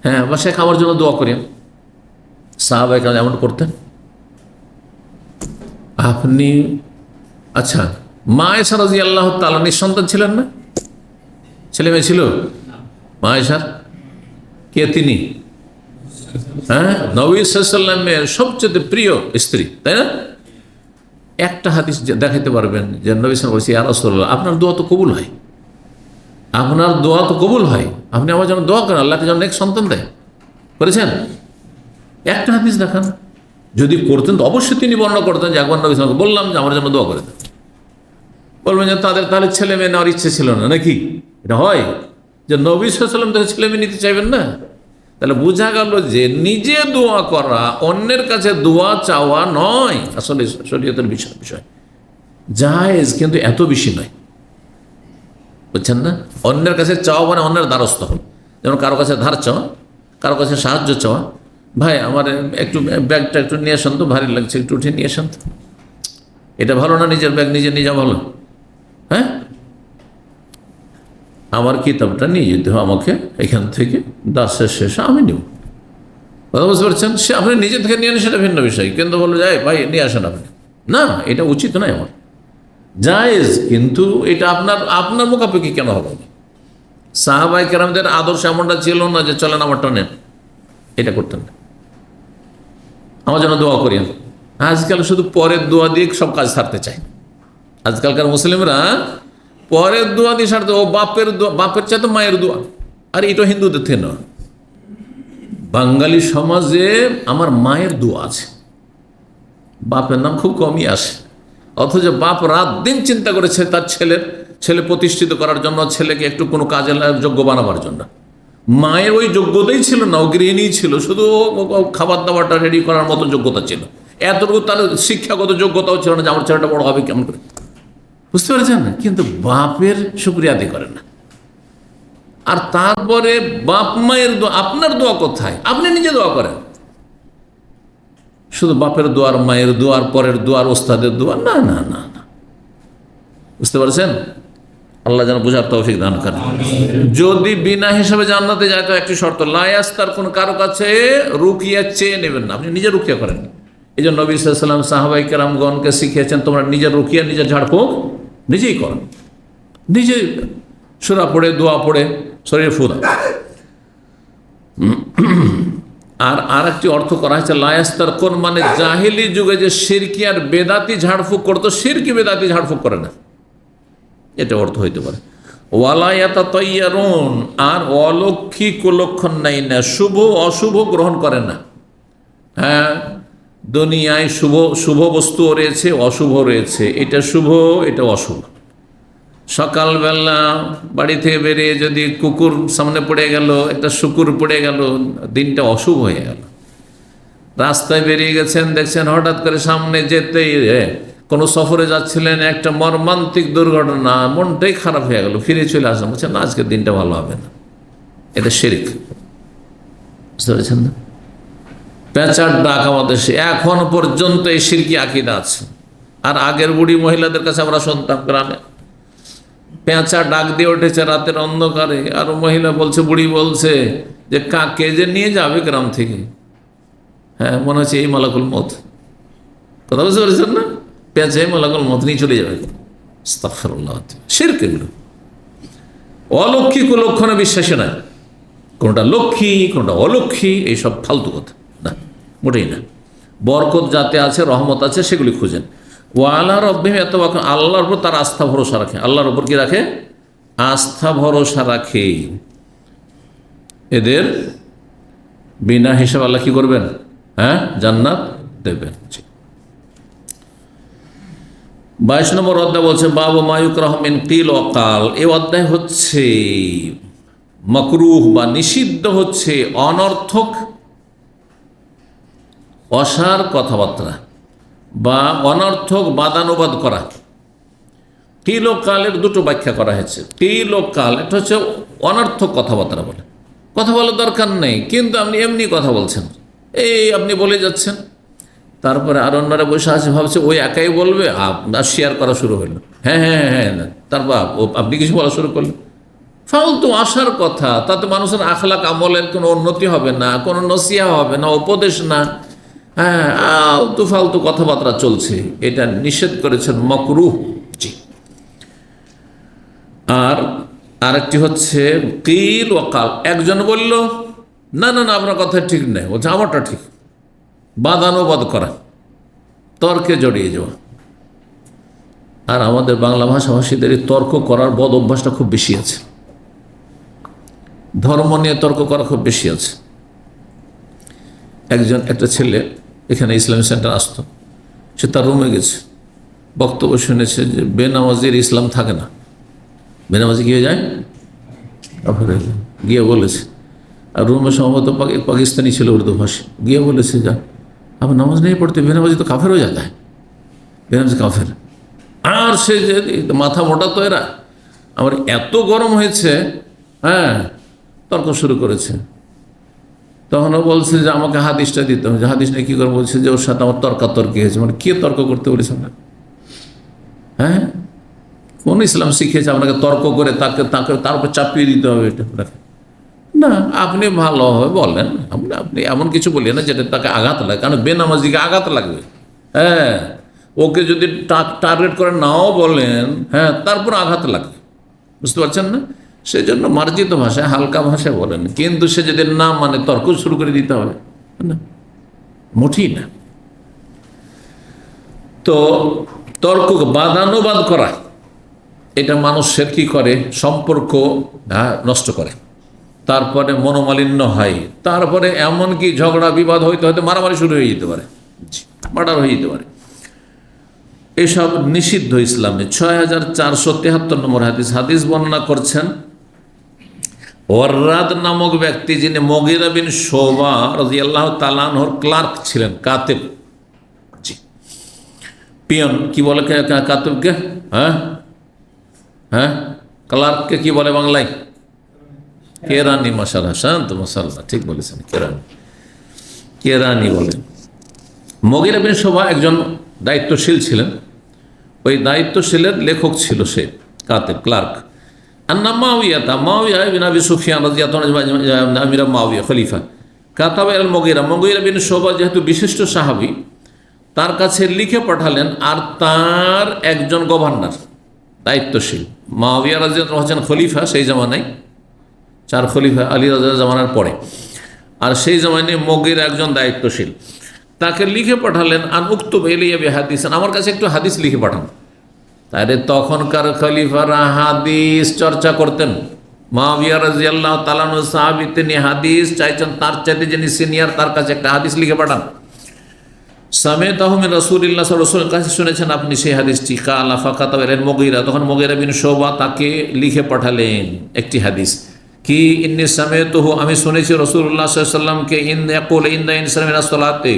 হ্যাঁ, বা শেখ আমার জন্য দোয়া করেন। সাহাবায়ে কেরাম এমন করতেন। আপনি আচ্ছা, মা আয়েশা রাদিয়াল্লাহু তাআলা নিঃসন্তান ছিলেন না? ছেলে মেয়ে ছিল মা আয়েশার? কে তিনি? হ্যাঁ, নবী সাল্লাল্লাহু আলাইহি ওয়াসাল্লামের সবচেয়ে প্রিয় স্ত্রী, তাই না? একটা হাদিস দেখাতে পারবেন যে নবী সাল্লাল্লাহু আলাইহি ওয়াসাল্লাম বলেছে, ইয়া রাসূলুল্লাহ, আপনার দোয়া তো কবুল হয়, আপনার দোয়া তো কবুল হয়, আপনি আমার জন্য দোয়া করেন, আল্লাহকে যেন এক সন্তান দেয়। করেছেন? একটা হাদিস দেখান। যদি করতেন তো অবশ্যই তিনি বর্ণনা করতেন যে একবার নবী সাল্লাল্লাহু আলাইহি ওয়াসাল্লামকে বললাম যে আমার জন্য দোয়া করে দেন। বলবেন যে তাদের তাহলে ছেলে মেয়ে নেওয়ার ইচ্ছে ছিল না নাকি? এটা হয় যে নবী সাল্লাল্লাহু আলাইহি ওয়াসাল্লাম তাহলে ছেলে মেয়ে নিতে চাইবেন না? তাহলে বোঝা গেল যে নিজে দোয়া করা অন্যের কাছে দোয়া চাওয়া নয় আসলে শরীয়তের বিষয়, জায়েজ, কিন্তু এত বেশি নয়, বুঝছেন না? অন্যের কাছে চাওয়া মানে অন্যের দ্বারস্থ হন। যেমন কারো কাছে ধার চাওয়া, কারো কাছে সাহায্য চাওয়া, ভাই আমার একটু ব্যাগটা একটু নিয়ে আসেন তো, ভারী লাগছে, একটু উঠে নিয়ে আসেন তো। এটা ভালো না? নিজের ব্যাগ নিজে নিয়ে যাওয়া ভালো? হ্যাঁ, আমার কিতাবটা নিয়ে যেতে হবে আমাকে এখান থেকে, দাসের শেষে আমি নেব। কথা বুঝতে পারছেন? সে আপনি নিজে থেকে নিয়ে আনেন সেটা ভিন্ন বিষয়, কিন্তু বলে যায় ভাই নিয়ে আসেন আপনি, না এটা উচিত নয় আমার, জায়েজ, কিন্তু এটা আপনার মুখাপেক্ষি কেন হবে? সাহাবায়ে কেরামদের আদর্শ এমনটা ছিল না যে চলেন আমারটা নেন, এটা করতেন না। আমার জন্য দোয়া করিয়েন। আজকাল শুধু পরের দোয়া দিয়ে সব কাজ সারতে চায়। আজকালকার মুসলিমরা পরের দোয়া দিয়ে সারতে, ও বাপের দোয়া, বাপের চাই তো মায়ের দোয়া। আর এটা হিন্দুদের থেকে নয়, বাঙালি সমাজে আমার মায়ের দোয়া আছে, বাপের নাম খুব কমই আসে। অথচ বাপ রাত দিন চিন্তা করেছে তার ছেলে প্রতিষ্ঠিত করার জন্য, ছেলেকে একটু কোনো কাজে যোগ্য বানাবার জন্য। মায়ের ওই যোগ্যতাই ছিল না, ও গৃহিণী ছিল, শুধু খাবার দাবারটা রেডি করার মতো যোগ্যতা ছিল, এতটুকু তার শিক্ষাগত যোগ্যতাও ছিল না যে আমার ছেলেটা বড় হবে কেমন করে। বুঝতে পারছেন না? কিন্তু বাপের শুকরিয়া আদায় করেন না। আর তারপরে বাপ মায়ের দোয়া, আপনার দোয়া কোথায়? আপনি নিজে দোয়া করেন। শুধু বাপের দোয়ার, মায়ের দোয়ার, পরের দোয়ার, ওস্তাদের দোয়া, না না না না। বুঝতে পারছেন? আল্লাহ যেন বুঝার তৌফিক দান করেন। যদি বিনা হিসাবে জান্নাতে যায় তো একটি শর্ত, লায়াস্তার কোন কারো কাছে রুকিয়া চেয়ে নেবেন না, আপনি নিজে রুকিয়া করেন। এই জন্য নবী সাল্লাল্লাহু আলাইহি ওয়াসাল্লাম সাহাবায়ে কেরামগণকে শিখিয়েছেন, তোমরা নিজের রুকিয়া, নিজের ঝাড়ফুঁক নিজেই করো, নিজেই সূরা পড়ে, দোয়া পড়ে শরীরে ফু দাও। আর একটি অর্থ করা হয়েছে লায়াস্তার কোন, মানে জাহিলি যুগে যে শিরকি আর বেদাতি ঝাড়ফুঁক করতো, শিরকি বেদাতি ঝাড়ফুঁক করে না, এটা অর্থ হইতে পারে। ওয়ালায়াতা তৈয়ারুন, আর অলক্ষী কুলক্ষণ নাই না, শুভ অশুভ গ্রহণ করে না। হ্যাঁ, দুনিয়ায় শুভ বস্তুও রয়েছে, অশুভ রয়েছে, এটা শুভ, এটা অশুভ। সকালবেলা বাড়ি থেকে বেরিয়ে যদি কুকুর সামনে পড়ে গেল, একটা শুকুর পড়ে গেল, দিনটা অশুভ হয়ে গেল। রাস্তায় বেরিয়ে গেছেন, দেখছেন হঠাৎ করে সামনে যেতেই কোনো সফরে যাচ্ছিলেন, একটা মর্মান্তিক দুর্ঘটনা, মনটাই খারাপ হয়ে গেল, ফিরে চলে আসলাম, বলছেন না আজকের দিনটা ভালো হবে না, এটা শিরক। বুঝতে পেরেছেন না? পেঁচার ডাক আমাদের এখন পর্যন্ত এই শিরকি আকীদা আছে। আর আগের বুড়ি মহিলাদের কাছে আমরা শুনতাম গ্রামে, পেঁচা ডাক দিয়ে উঠেছে রাতের অন্ধকারে, আর মহিলা বলছে, বুড়ি বলছে যে কাকে যে নিয়ে যাবে গ্রাম থেকে, হ্যাঁ মনে হচ্ছে এই মালাকুল মত। কথা বুঝতে পেরেছেন না? পেঁচা এই মালাকুল মত নিয়ে চলে যাবে। আস্তাগফিরুল্লাহ, শিরক এগুলো। অলক্ষী কুলক্ষণে বিশ্বাসী নয়, কোনটা লক্ষ্মী কোনটা অলক্ষ্মী, এইসব ফালতু কথা না, মোটেই না। বরকত যাতে আছে, রহমত আছে, সেগুলি খুঁজেন। ওয়ালা রব্বিহিম ইয়াতাওয়াক্কালুন, আল্লাহর উপর তার আস্থা ভরসা রাখে। আল্লাহর উপর কি রাখে? আস্থা ভরসা রাখে। এদের বিনা হিসাব আল্লাহ কি করবেন? হ্যাঁ, জান্নাত দেবেন। 22 নম্বর অধ্যায় বলছে বাবু মায়ুকরাহ মিন কিল ওয়া কাল। এই অধ্যায় হচ্ছে মাকরুহ বা নিষিদ্ধ হচ্ছে অনর্থক অসার কথাবার্তা বা অনর্থক বাদানুবাদ করা। কিল ও কালের দুটো ব্যাখ্যা করা হয়েছে। কিল ও কাল, একটা হচ্ছে অনর্থক কথাবার্তা বলে, কথা বলার দরকার নেই কিন্তু আপনি এমনি কথা বলছেন, এই আপনি বলে যাচ্ছেন, তারপরে আর অন্যরা বসে আছে, ভাবছে ওই একাই বলবে, আর শেয়ার করা শুরু হলো। হ্যাঁ হ্যাঁ হ্যাঁ না, তারপর আপনি কিছু বলা শুরু করলেন। ফালতু আসার কথা, তাতে মানুষের আখলাক আমলের কোনো উন্নতি হবে না, কোনো নসিহা হবে না, উপদেশ না। হ্যাঁ, আলতু ফালতু কথাবার্তা চলছে, এটা নিষেধ করেছেন মাকরুহ। জি। আর আরেকটি হচ্ছে কিল ও কাল। একজন বলল না না না আপনার কথা ঠিক নেই, বলছে আমারটা ঠিক। বাদানুবাদ করা, তর্কে জড়িয়ে যাওয়া। আর আমাদের বাংলা ভাষাভাষীদের এই তর্ক করার বদ অভ্যাসটা খুব বেশি আছে। ধর্ম নিয়ে তর্ক করা খুব বেশি আছে। একটা ছেলে এখানে ইসলামী সেন্টার আসতো, সে তার রুমে গেছে, বক্তব্য শুনেছে যে বেনামাজির ইসলাম থাকে না। বেনামাজি গিয়ে যায়, গিয়ে বলেছে, আর রুমে সম্ভবত পাকিস্তানি ছিল, উর্দু ভাষী, গিয়ে বলেছে যা আপনার নামাজ নেই পড়তে, বেনামাজি তো কাফের হয়ে যেতে হয়, বেনামাজি কাফের। আর সে যে মাথা মোটা তো এরা, আমার এত গরম হয়েছে, হ্যাঁ, তর্ক শুরু করেছে। তখনও বলছে যে আমাকে হাদিসটা দিতে হবে, যে হাদিস নিয়ে কী করে, বলছে যে ওর সাথে আমার তর্কাতর্কি হয়েছে। মানে কে তর্ক করতে বলেছে না? হ্যাঁ, কোন ইসলাম শিখিয়েছে আপনাকে তর্ক করে তাকে তার উপর চাপিয়ে দিতে হবে? এটা না, আপনি ভালোভাবে বলেন, আপনি এমন কিছু বলিয়ে না যেটা তাকে আঘাত লাগে, কারণ বেনামাজিকে আঘাত লাগবে। হ্যাঁ, ওকে যদি টার্গেট করে নাও বলেন, হ্যাঁ, তারপর আঘাত লাগবে, বুঝতে পারছেন না? সেই জন্য মার্জিত ভাষায়, হালকা ভাষায় বলেন, কিন্তু সে যদি না মানে তর্ক শুরু করে দিতে হবে না, মোটেই না। তো তর্ক বাদানুবাদ করা, এটা মানুষের কি করে, সম্পর্ক নষ্ট করে, তারপরে মনোমালিন্য হয়, তারপরে এমনকি ঝগড়া বিবাদ হইতে হয়তো মারামারি শুরু হয়ে যেতে পারে, মার্ডার হয়ে যেতে পারে। এসব নিষিদ্ধ ইসলামে। 6473 নম্বর হাদিস বর্ণনা করছেন ওয়াররাদ নামক ব্যক্তি, যিনি মুগীরা বিন শুবা রাদিয়াল্লাহু তাআলা আনহুর ক্লার্ক ছিলেন, কাতিব। জি, পিয়ন কি বলে কাতিবকে? হ্যাঁ হ্যাঁ, ক্লার্ককে কি বলে বাংলায়? কেরানি। মাশাআল্লাহ, শান্ত, মাশাআল্লাহ, ঠিক বলেছেন, কেরানি, কেরানি বলেন। মুগীরা বিন শুবা একজন দায়িত্বশীল ছিলেন, ওই দায়িত্বশীলের লেখক ছিল সে, কাতিব, ক্লার্ক। আন্না মাউইয়া বিন আবি সুফিয়ান রাদিয়াল্লাহু আনহু আমিরা মাউইয়া খলিফা কাতাবা আল মুগীরা বিন শুবা যেহেতু বিশিষ্ট সাহাবী, তার কাছে লিখে পাঠালেন। আর তার একজন গভর্নর, দায়িত্বশীল, মাউইয়া রাদিয়াল্লাহু আনহু হচ্ছেন খলিফা সেই জামানায়, 4 খলিফা আলী রাদিয়াল্লাহু জামানার পরে। আর সেই জামানায় মুগীরা একজন দায়িত্বশীল, তাকে লিখে পাঠালেন আন উক্তুব ইলাইয়া বিহাদিসান, আমার কাছে একটু হাদিস লিখে পাঠান। তাহলে তখনকার খলিফারা হাদিস চর্চা করতেন। মুআবিয়া রাদিয়াল্লাহু তাআলা আনহু সাহাবী, তিনি হাদিস চাইছেন, তার চাইতে যিনি সিনিয়র তার কাছে একটা হাদিস লিখে পাঠান। সামিআতহু মিন রাসূলিল্লাহ সাল্লাল্লাহু আলাইহি ওয়াসাল্লাম, কাছে শুনেছেন আপনি সেই হাদিসটি। কালা ফাকাতাবা ইলাল মুগীরা, তখন মুগীরা বিন শুবা তাকে লিখে পাঠালেন একটি হাদিস। কি? ইন্নী সামিআতুহু, আমি শুনেছি রাসূলুল্লাহ সাল্লাল্লাহু আলাইহি ওয়াসাল্লামকে ইয়াকুল ইনদা ইনসানি মিনাস সালাতে,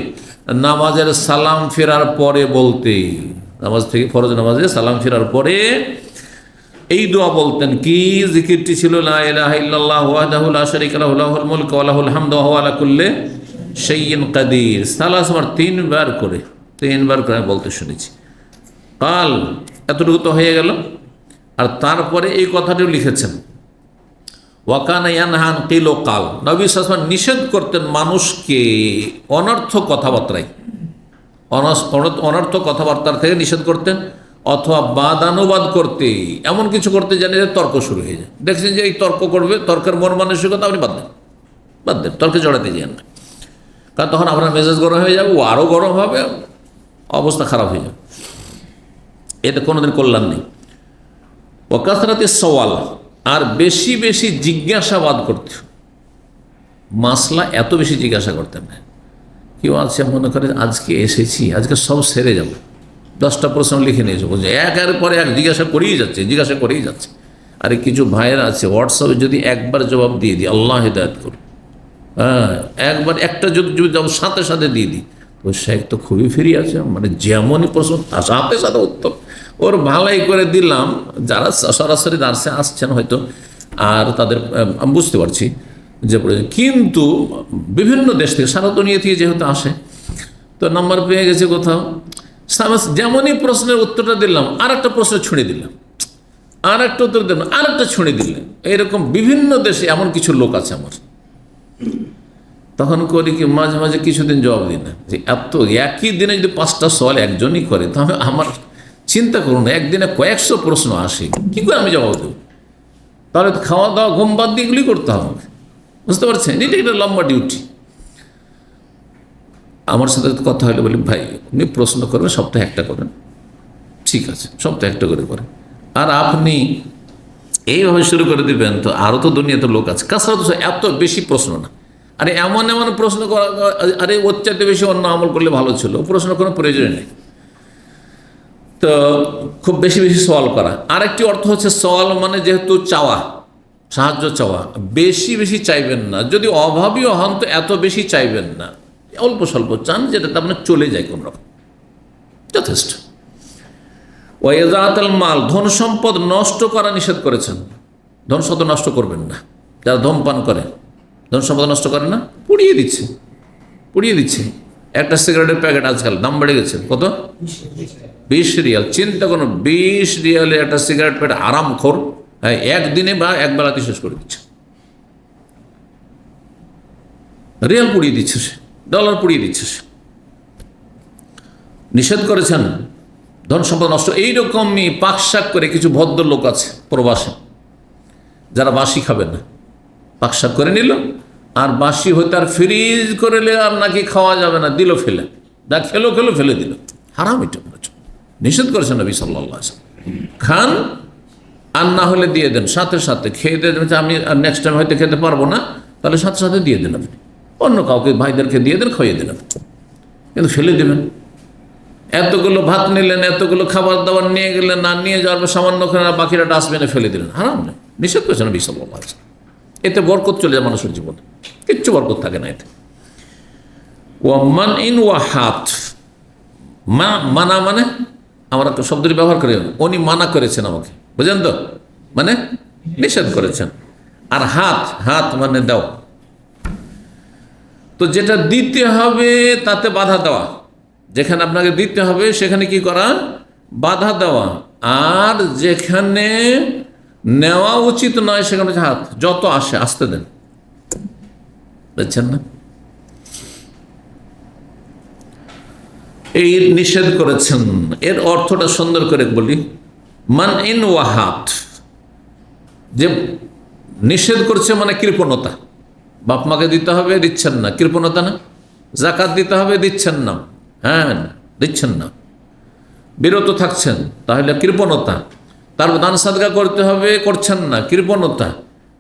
নামাজের সালাম ফেরার পরে বলতে, নামাজ থেকে, ফরজ নামাজে সালাম ফেরার পরে এই দোয়া বলতেন। কি জিকিরটি ছিল? লা ইলাহা ইল্লাল্লাহু ওয়াহদাহু লা শারীকা লাহু লাহুল মুলকু ওয়া লাহুল হামদু ওয়া হুয়া আলা কুল্লি শাইইন কাদির। সালাসবার 3 বার করে বলতে শুনেছি। কাল, এতটুকু তো হয়ে গেল। আর তারপরে এই কথাটিও লিখেছেন, ওয়াকানা ইয়ানহা আন কিল ওয়া কাল, নবী সাল্লাল্লাহু আলাইহি ওয়াসাল্লাম নিষেধ করতেন মানুষকে অনর্থক কথাবার্তায়, অনর্থক কথাবার্তার থেকে নিষেধ করতেন, অথবা বাদানুবাদ করতে, এমন কিছু করতে জানি যে তর্ক শুরু হয়ে যায়। দেখছেন যে এই তর্ক করবে, তর্কের মন মানসিকতা আপনি বাদ দেন, তর্কে জড়াতে যান না, কারণ তখন আপনার মেজাজ গরম হয়ে যাবে, ও আরও গরম হবে, অবস্থা খারাপ হয়ে যাবে। এটা কোনোদিন কল্যাণ নেই। ও কাসরাতিস সওয়াল, আর বেশি বেশি জিজ্ঞাসাবাদ করতে, মাসলা এত বেশি জিজ্ঞাসা করতেন না। কেউ আছে মনে করে আজকে এসেছি, আজকে সব সেরে যাবে, 10টা প্রশ্ন লিখে নিয়েছে, বলছে একের পরে এক জিজ্ঞাসা করেই যাচ্ছে। আর কিছু ভাইয়েরা আছে হোয়াটসঅ্যাপে যদি একবার জবাব দিয়ে দিই, আল্লাহ হিদায়াত করুন, হ্যাঁ, একবার একটা যদি জবাব সাথে সাথে দিয়ে দিই, তো শেখ তো খুবই ফ্রি আছে, মানে যেমনই প্রশ্ন তার সাথে সাথে উত্তর। ওর ভালাই করে দিলাম, যারা সরাসরি দার্সে আসছেন হয়তো, আর তাদের আমি বুঝতে পারছি যে, কিন্তু বিভিন্ন দেশ থেকে, সারা দুনিয়া থেকে যেহেতু আসে, তো নাম্বার পেয়ে গেছে কোথাও, যেমনই প্রশ্নের উত্তরটা দিলাম আর একটা প্রশ্ন ছুঁড়ে দিলাম, আর একটা উত্তর দিলাম আর একটা ছুঁড়ে দিলেন। এইরকম বিভিন্ন দেশে এমন কিছু লোক আছে আমার। তখন করি কি, মাঝে মাঝে কিছুদিন জবাব দিই না, যে এত একই দিনে যদি 5টা সওয়াল একজনই করে, তাহলে আমার চিন্তা করুন একদিনে কয়েকশো প্রশ্ন আসে, কি করে আমি জবাব দেবো? তাহলে তো খাওয়া দাওয়া ঘুম বাদ দিয়ে এগুলি করতে হবে, বুঝতে পারছেন? এটা একটা লম্বা ডিউটি। আমার সাথে কথা হলে বলি, ভাই আপনি প্রশ্ন করবেন সপ্তাহে একটা করেন, ঠিক আছে সপ্তাহে একটা করে করেন। আর আপনি এইভাবে শুরু করে দিবেন তো আরও তো দুনিয়াতে লোক আছে, কাছাড়া তো এত বেশি প্রশ্ন না। আরে এমন এমন প্রশ্ন করা, আরে ওর চাইতে বেশি অন্য আমল করলে ভালো ছিল, প্রশ্ন কোনো প্রয়োজন নেই। তো খুব বেশি বেশি সওয়াল করা। আরেকটি অর্থ হচ্ছে সওয়াল মানে যেহেতু চাওয়া, সাহায্য চাওয়া, বেশি বেশি চাইবেন না। যদি অভাবীও হন তো এত বেশি চাইবেন না, অল্প স্বল্প চান, যেটাতে আপনার চলে যায় কোন রকম, যথেষ্ট। ওয়াইজাতুল মাল, ধন সম্পদ নষ্ট করা নিষেধ করেছেন। ধন সম্পদ নষ্ট করবেন না। যারা ধূমপান করে ধন সম্পদ নষ্ট করে না, পুড়িয়ে দিচ্ছে, পুড়িয়ে দিচ্ছে। একটা সিগারেটের প্যাকেট আজকাল দাম বেড়ে গেছে, কত? 20 রিয়াল। চিন্তা করুন, 20 রিয়ালে একটা সিগারেট প্যাকেট আরামখোর একদিনে বা একবেলাতে শেষ করে দিচ্ছে। রিয়াল পুড়িয়ে দিচ্ছে সে, ডলার পুড়িয়ে দিচ্ছে সে। নিষেধ করেছেন ধন সম্পদ নষ্ট। এইরকমই পাকশাক করে কিছু ভদ্রলোক আছে প্রবাসে, যারা বাসি খাবে না, পাকশাক করে নিল, আর বাসি হইতে আর ফ্রিজ করে আর নাকি খাওয়া যাবে না, দিল ফেলে, যা খেলো খেলো ফেলে দিল। হারাম, এটা নিষেধ করেছেন নবী সাল্লাল্লাহু আলাইহি ওয়াসাল্লাম। খান আর না হলে দিয়ে দেন, সাথে সাথে খেয়ে দিয়ে দেন। আমি নেক্সট টাইম হয়তো খেতে পারবো না, তাহলে সাথে সাথে দিয়ে দেন, আপনি অন্য কাউকে ভাইদেরকে দিয়ে দেন, খাইয়ে দেন, কিন্তু ফেলে দেবেন। এতগুলো ভাত নিলেন, এতগুলো খাবার দাবার নিয়ে গেলেন, না নিয়ে যাওয়ার পর সামান্য বাকিরা ডাস্টবিনে ফেলে দিলেন, হারাম না, নিষেধ করেছেন নবী সাল্লাল্লাহু আলাইহি ওয়াসাল্লাম। এতে বরকত চলে যায় মানুষের জীবনে, কিচ্ছু বরকত থাকে না এতে। ওয়ামান ইন ওয়াহাত, মানা মানে আমরা শব্দটি ব্যবহার করি, উনি মানা করেছেন আমাকে, বুঝলেন তো, মানে নিষেধ করেছেন। আর হাত, হাত মানে দাও, তো যেটা দিতে হবে তাতে বাধা দেওয়া, যেখানে আপনাকে দিতে হবে সেখানে কি করা? বাধা দেওয়া। আর যেখানে নেওয়া উচিত নয় সেখানে হাত, যত আসে আসতে দেন, বুঝছেন না? এই নিষেধ করেছেন। এর অর্থটা সুন্দর করে বলি, মান ইন ওয়াহাত, যে নিষেধ করছে মানে কৃপণতা। বাপ মাকে দিতে হবে, দিচ্ছেন না, কৃপণতা না? জাকাত দিতে হবে, দিচ্ছেন না, হ্যাঁ দিচ্ছেন না, বিরত থাকছেন, তাহলে কৃপণতা। তারপর দান সাদকা করতে হবে, করছেন না, কৃপণতা।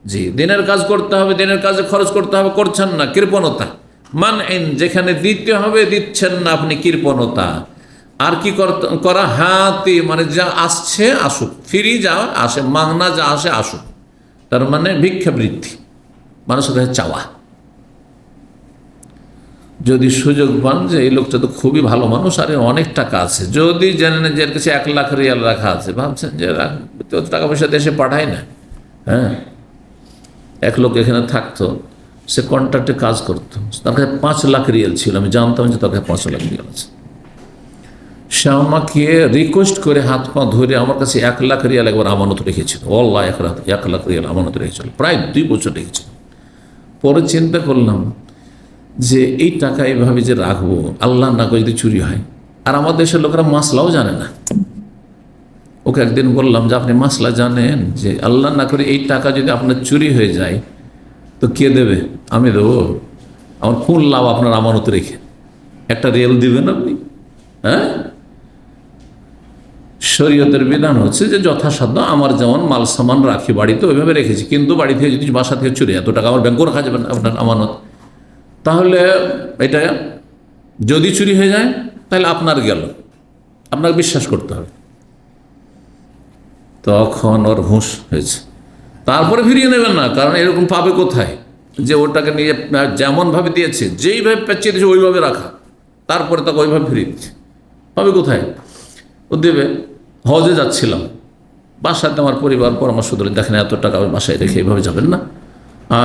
জি, দিনের কাজ করতে হবে, দিনের কাজে খরচ করতে হবে, করছেন না, কৃপণতা। মান ইন, যেখানে দিতে হবে দিচ্ছেন না, আপনি কৃপণতা। আর কি করা? হাতি মানে যা আসছে আসুক, ফিরি যা আসে, মাংনা যা আসে আসুক, তার মানে ভিক্ষাবৃত্তি, মানুষের কাছে চাওয়া। যদি সুযোগ পান যে এই লোকটা তো খুবই ভালো মানুষ, আর অনেক টাকা আছে, যদি জানেন যে এর কাছে 1 লাখ রিয়াল রাখা আছে, ভাবছেন যে টাকা পয়সা দেশে পাঠায় না। হ্যাঁ, এক লোক এখানে থাকতো, সে কন্ট্রাক্টে কাজ করতো, তার কাছে 5 লাখ রিয়াল ছিল, আমি জানতাম যে তার কাছে 5 লাখ রিয়াল আছে। সে আমাকে রিকোয়েস্ট করে হাত পা ধরে আমার কাছে 1 লাখ রিয়াল একবার আমানত রেখেছিল। আল্লাহ, 1 লাখ রিয়াল আমানত রেখেছিল, প্রায় 2 বছর রেখেছিল। পরে চিন্তা করলাম যে এই টাকা এইভাবে যে রাখবো, আল্লাহ না করে যদি চুরি হয়। আর আমাদের দেশের লোকেরা মাসলাও জানে না। ওকে একদিন বললাম যে আপনি মাসলা জানেন, যে আল্লাহ না করে এই টাকা যদি আপনার চুরি হয়ে যায় তো কে দেবে? আমি দেবো। আমার কোন লাভ আপনার আমানত রেখে? 1 রিয়াল দিবেন আপনি? হ্যাঁ, শরীয়তের বিধান হচ্ছে যে যথাসাধ্য আমার যেমন মাল সামান রাখি বাড়িতে ওইভাবে রেখেছি, কিন্তু বাড়ি থেকে যদি বাসা থেকে চুরি, এত টাকা আমার ব্যাংকে রাখা যাবে না আপনার আমানত, তাহলে এটা যদি চুরি হয়ে যায় তাহলে আপনার গেল, আপনাকে বিশ্বাস করতে হবে। তখন ওর হুঁশ হয়েছে। তারপরে ফিরিয়ে নেবেন না, কারণ এরকম পাবে কোথায় যে ওটাকে নিয়ে যেমনভাবে দিয়েছে, যেইভাবে পেঁচিয়ে দিয়েছে ওইভাবে রাখা, তারপরে তাকে ওইভাবে ফিরিয়ে দিচ্ছে, পাবে কোথায়? ও দেবে। হজে যাচ্ছিলাম, বাসাতে আমার পরিবার পরামর্শ দিলেন, দেখেন এত টাকা বাসায় রেখে এইভাবে যাবেন না,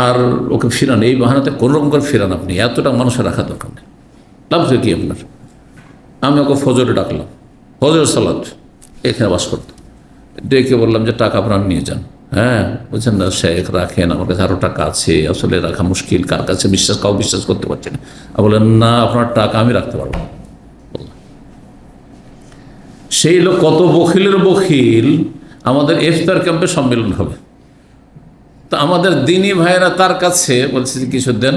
আর ওকে ফিরান, এই বাহানাতে কোনোরকম করে ফিরান, আপনি এত টাকা মানুষের রাখা দরকার নেই, লাভ কি আপনার? আমি ওকে ফজরে ডাকলাম, ফজর সালাত এখানে বাস করতাম, ডেকে বললাম যে টাকা আপনারা নিয়ে যান। হ্যাঁ, বলছেন না শেখ রাখেন, আমার কাছে আরও টাকা আছে, আসলে রাখা মুশকিল, কার কাছে কাউ বিশ্বাস করতে পারছে না। বললেন না, আপনার টাকা আমি রাখতে পারবো। সেই লোক কত বখিলের বখিল, আমাদের ইফতার ক্যাম্পে সম্মেলন হবে, তো আমাদের দিনী ভাইয়েরা তার কাছে বলছে যে কিছু দেন,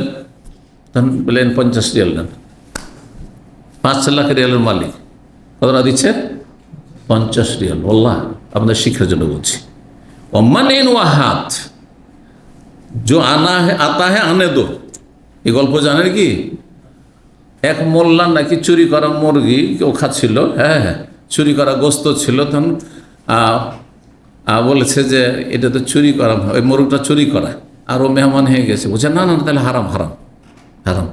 তখন বললেন 50 রিয়াল দেন। 5 লাখ রিয়ালের মালিক কতটা দিচ্ছে? 50 রিয়াল। বললাম আপনাদের শিক্ষার জন্য বলছি। ওমান ওয়াহাত जो आना है आता है आने दो, এই গল্প জানেন কি? এক মোল্লা নাকি চুরি করা মুরগি কেউ খাচ্ছিল, হ্যাঁ চুরি করা গোস্ত ছিল, তখন বলেছে যে এটা তো চুরি করা, ওই মুরগটা চুরি করা, আর ও মেহমান হয়ে গেছে, বলছে না না তাহলে হারাম হারাম হারাম।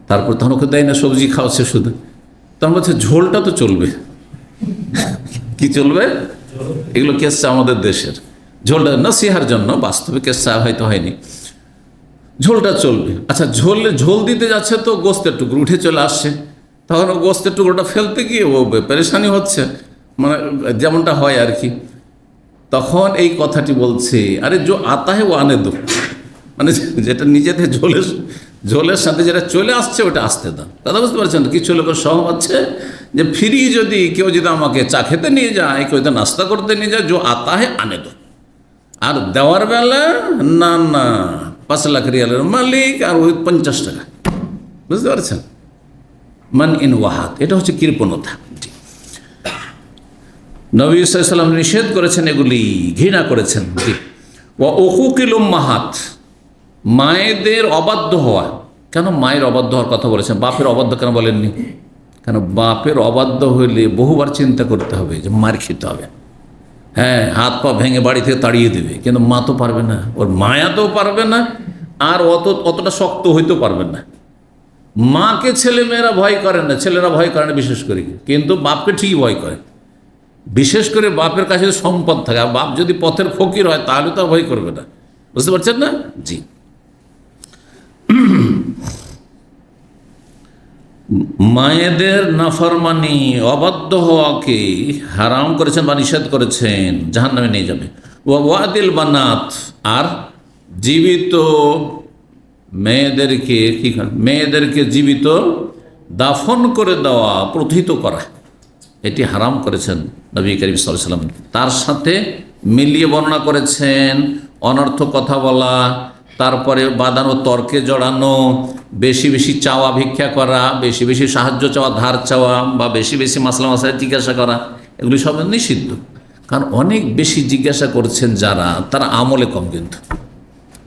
তারপর তখন ওকে দেয় না, সবজি খাওয়াচ্ছে শুধু, তখন বলছে ঝোলটা তো চলবে। কি চলবে? এগুলো কেসটা আমাদের দেশের, ঝোলটা নসিহার জন্য, বাস্তবে কেসটা হয়তো হয়নি, ঝোলটা চলবে। আচ্ছা, ঝোল দিতে যাচ্ছে তো গোস্তের টুকরো উঠে চলে আসছে, তখন ও গোস্তের টুকরোটা ফেলতে গিয়ে ও পেরেশানি হচ্ছে, মানে যেমনটা হয় আর কি। তখন এই কথাটি বলছে, আরে জো আতা হে ও আনে দো, মানে যেটা নিজেদের ঝোলের সাথে যেটা চলে আসছে ওটা আসতে দাও। দাদা বুঝতে পারছেন? কিছু লোকের সব আছে যে ফ্রি, যদি কেউ যদি আমাকে চা খেতে নিয়ে যায়, কেউ যদি নাস্তা করতে নিয়ে যায়, জো আতা হে আনে দো। আর দেওয়ার বেলা না না 5 লাখ রিয়ালের মালিক আর ওই 50 টাকা। বুঝতে পারছেন? মান ইন ওয়াহাত, এটা হচ্ছে কৃপণতা। নবী সাল্লাল্লাহু আলাইহি ওয়াসাল্লাম নিষেধ করেছেন, এগুলি ঘৃণা করেছেন। ওয়া উকুকিল উম্মাহাত, মায়েদের অবাধ্য হওয়া। কেন মায়ের অবাধ্য হওয়ার কথা বলেছেন? বাপের অবাধ্য কেন বলেননি? কেন বাপের অবাধ্য হইলে বহুবার চিন্তা করতে হবে যে মার খেতে হবে, হ্যাঁ হাত পা ভেঙে বাড়ি থেকে তাড়িয়ে দেবে, কিন্তু মা তো পারবে না, ওর মায়াতেও পারবে না, আর অতটা শক্ত হইতেও পারবে না। মাকে ছেলেমেয়েরা ভয় করে না, ছেলেরা ভয় করে না বিশেষ করে, কিন্তু বাপকে ঠিকই ভয় করে। বিশেষ করে বাপের কাছে সম্পদ থাকে, আর বাপ যদি পথের ফকির হয় তাহলে তো আর ভয় করবে না। বুঝতে পারছেন না? জি। মায়েদের নাফরমানি, অবাধ্য হওয়াকে হারাম করেছেন বা নিষেধ করেছেন, জাহান্নামে নিয়ে যাবে। ওয়াদিল বানাত, আর জীবিত মেয়েদেরকে জীবিত দাফন করে দেওয়া, প্রথিত করা, এটি হারাম করেছেন নবী করিম সাল্লাল্লাহু আলাইহি ওয়াসাল্লাম। তার সাথে মিলিয়ে বর্ণনা করেছেন অনর্থ কথা বলা, তারপরে বাদানো তর্কে জড়ানো, বেশি বেশি চাওয়া, ভিক্ষা করা, বেশি বেশি সাহায্য চাওয়া, ধার চাওয়া, বা বেশি বেশি মাসলা মাসাইল জিজ্ঞাসা করা, এগুলি সব নিষিদ্ধ। কারণ অনেক বেশি জিজ্ঞাসা করছেন যারা, তারা আমলে কম। কিন্তু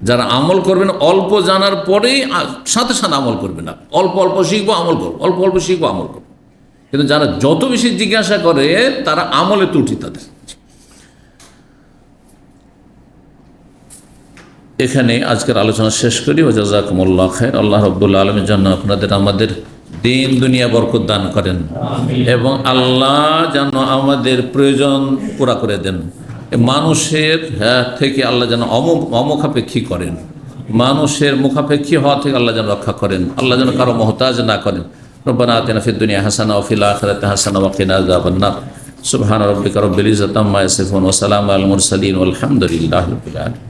যারা আমল করবেন অল্প জানার পরেই সাথে সাথে আমল করবে না, অল্প অল্প শিখবো আমল করবো, অল্প অল্প শিখবো আমল করবো। কিন্তু যারা যত বেশি জিজ্ঞাসা করে তারা আমলে ত্রুটি তাদের। এখানে আজকের আলোচনা শেষ করি। ওয়া জাযাকুমুল্লাহু খাইর। আল্লাহ রাব্বুল আলামিন যেন আপনাদের আমাদের দিন দুনিয়া বরকত দান করেন, এবং আল্লাহ যেন আমাদের প্রয়োজন পুরা করে দেন। মানুষের থেকে আল্লাহ যেন অমুখাপেক্ষী করেন, মানুষের মুখাপেক্ষী হওয়া থেকে আল্লাহ যেন রক্ষা করেন, আল্লাহ যেন কারো মুহতাজ না করেন। রব্বানা আতিনা ফিদ দুনিয়া হাসানা ওয়া ফিল আখিরাতি হাসানা ওয়া কিনা আযাবান নার। সুবহানা রাব্বিকা রাব্বিল ইজ্জাতি আম্মা ইয়াসিফুন ওয়া সালামুন আলাল মুরসালিন ওয়াল হামদুলিল্লাহি রাব্বিল আলামিন।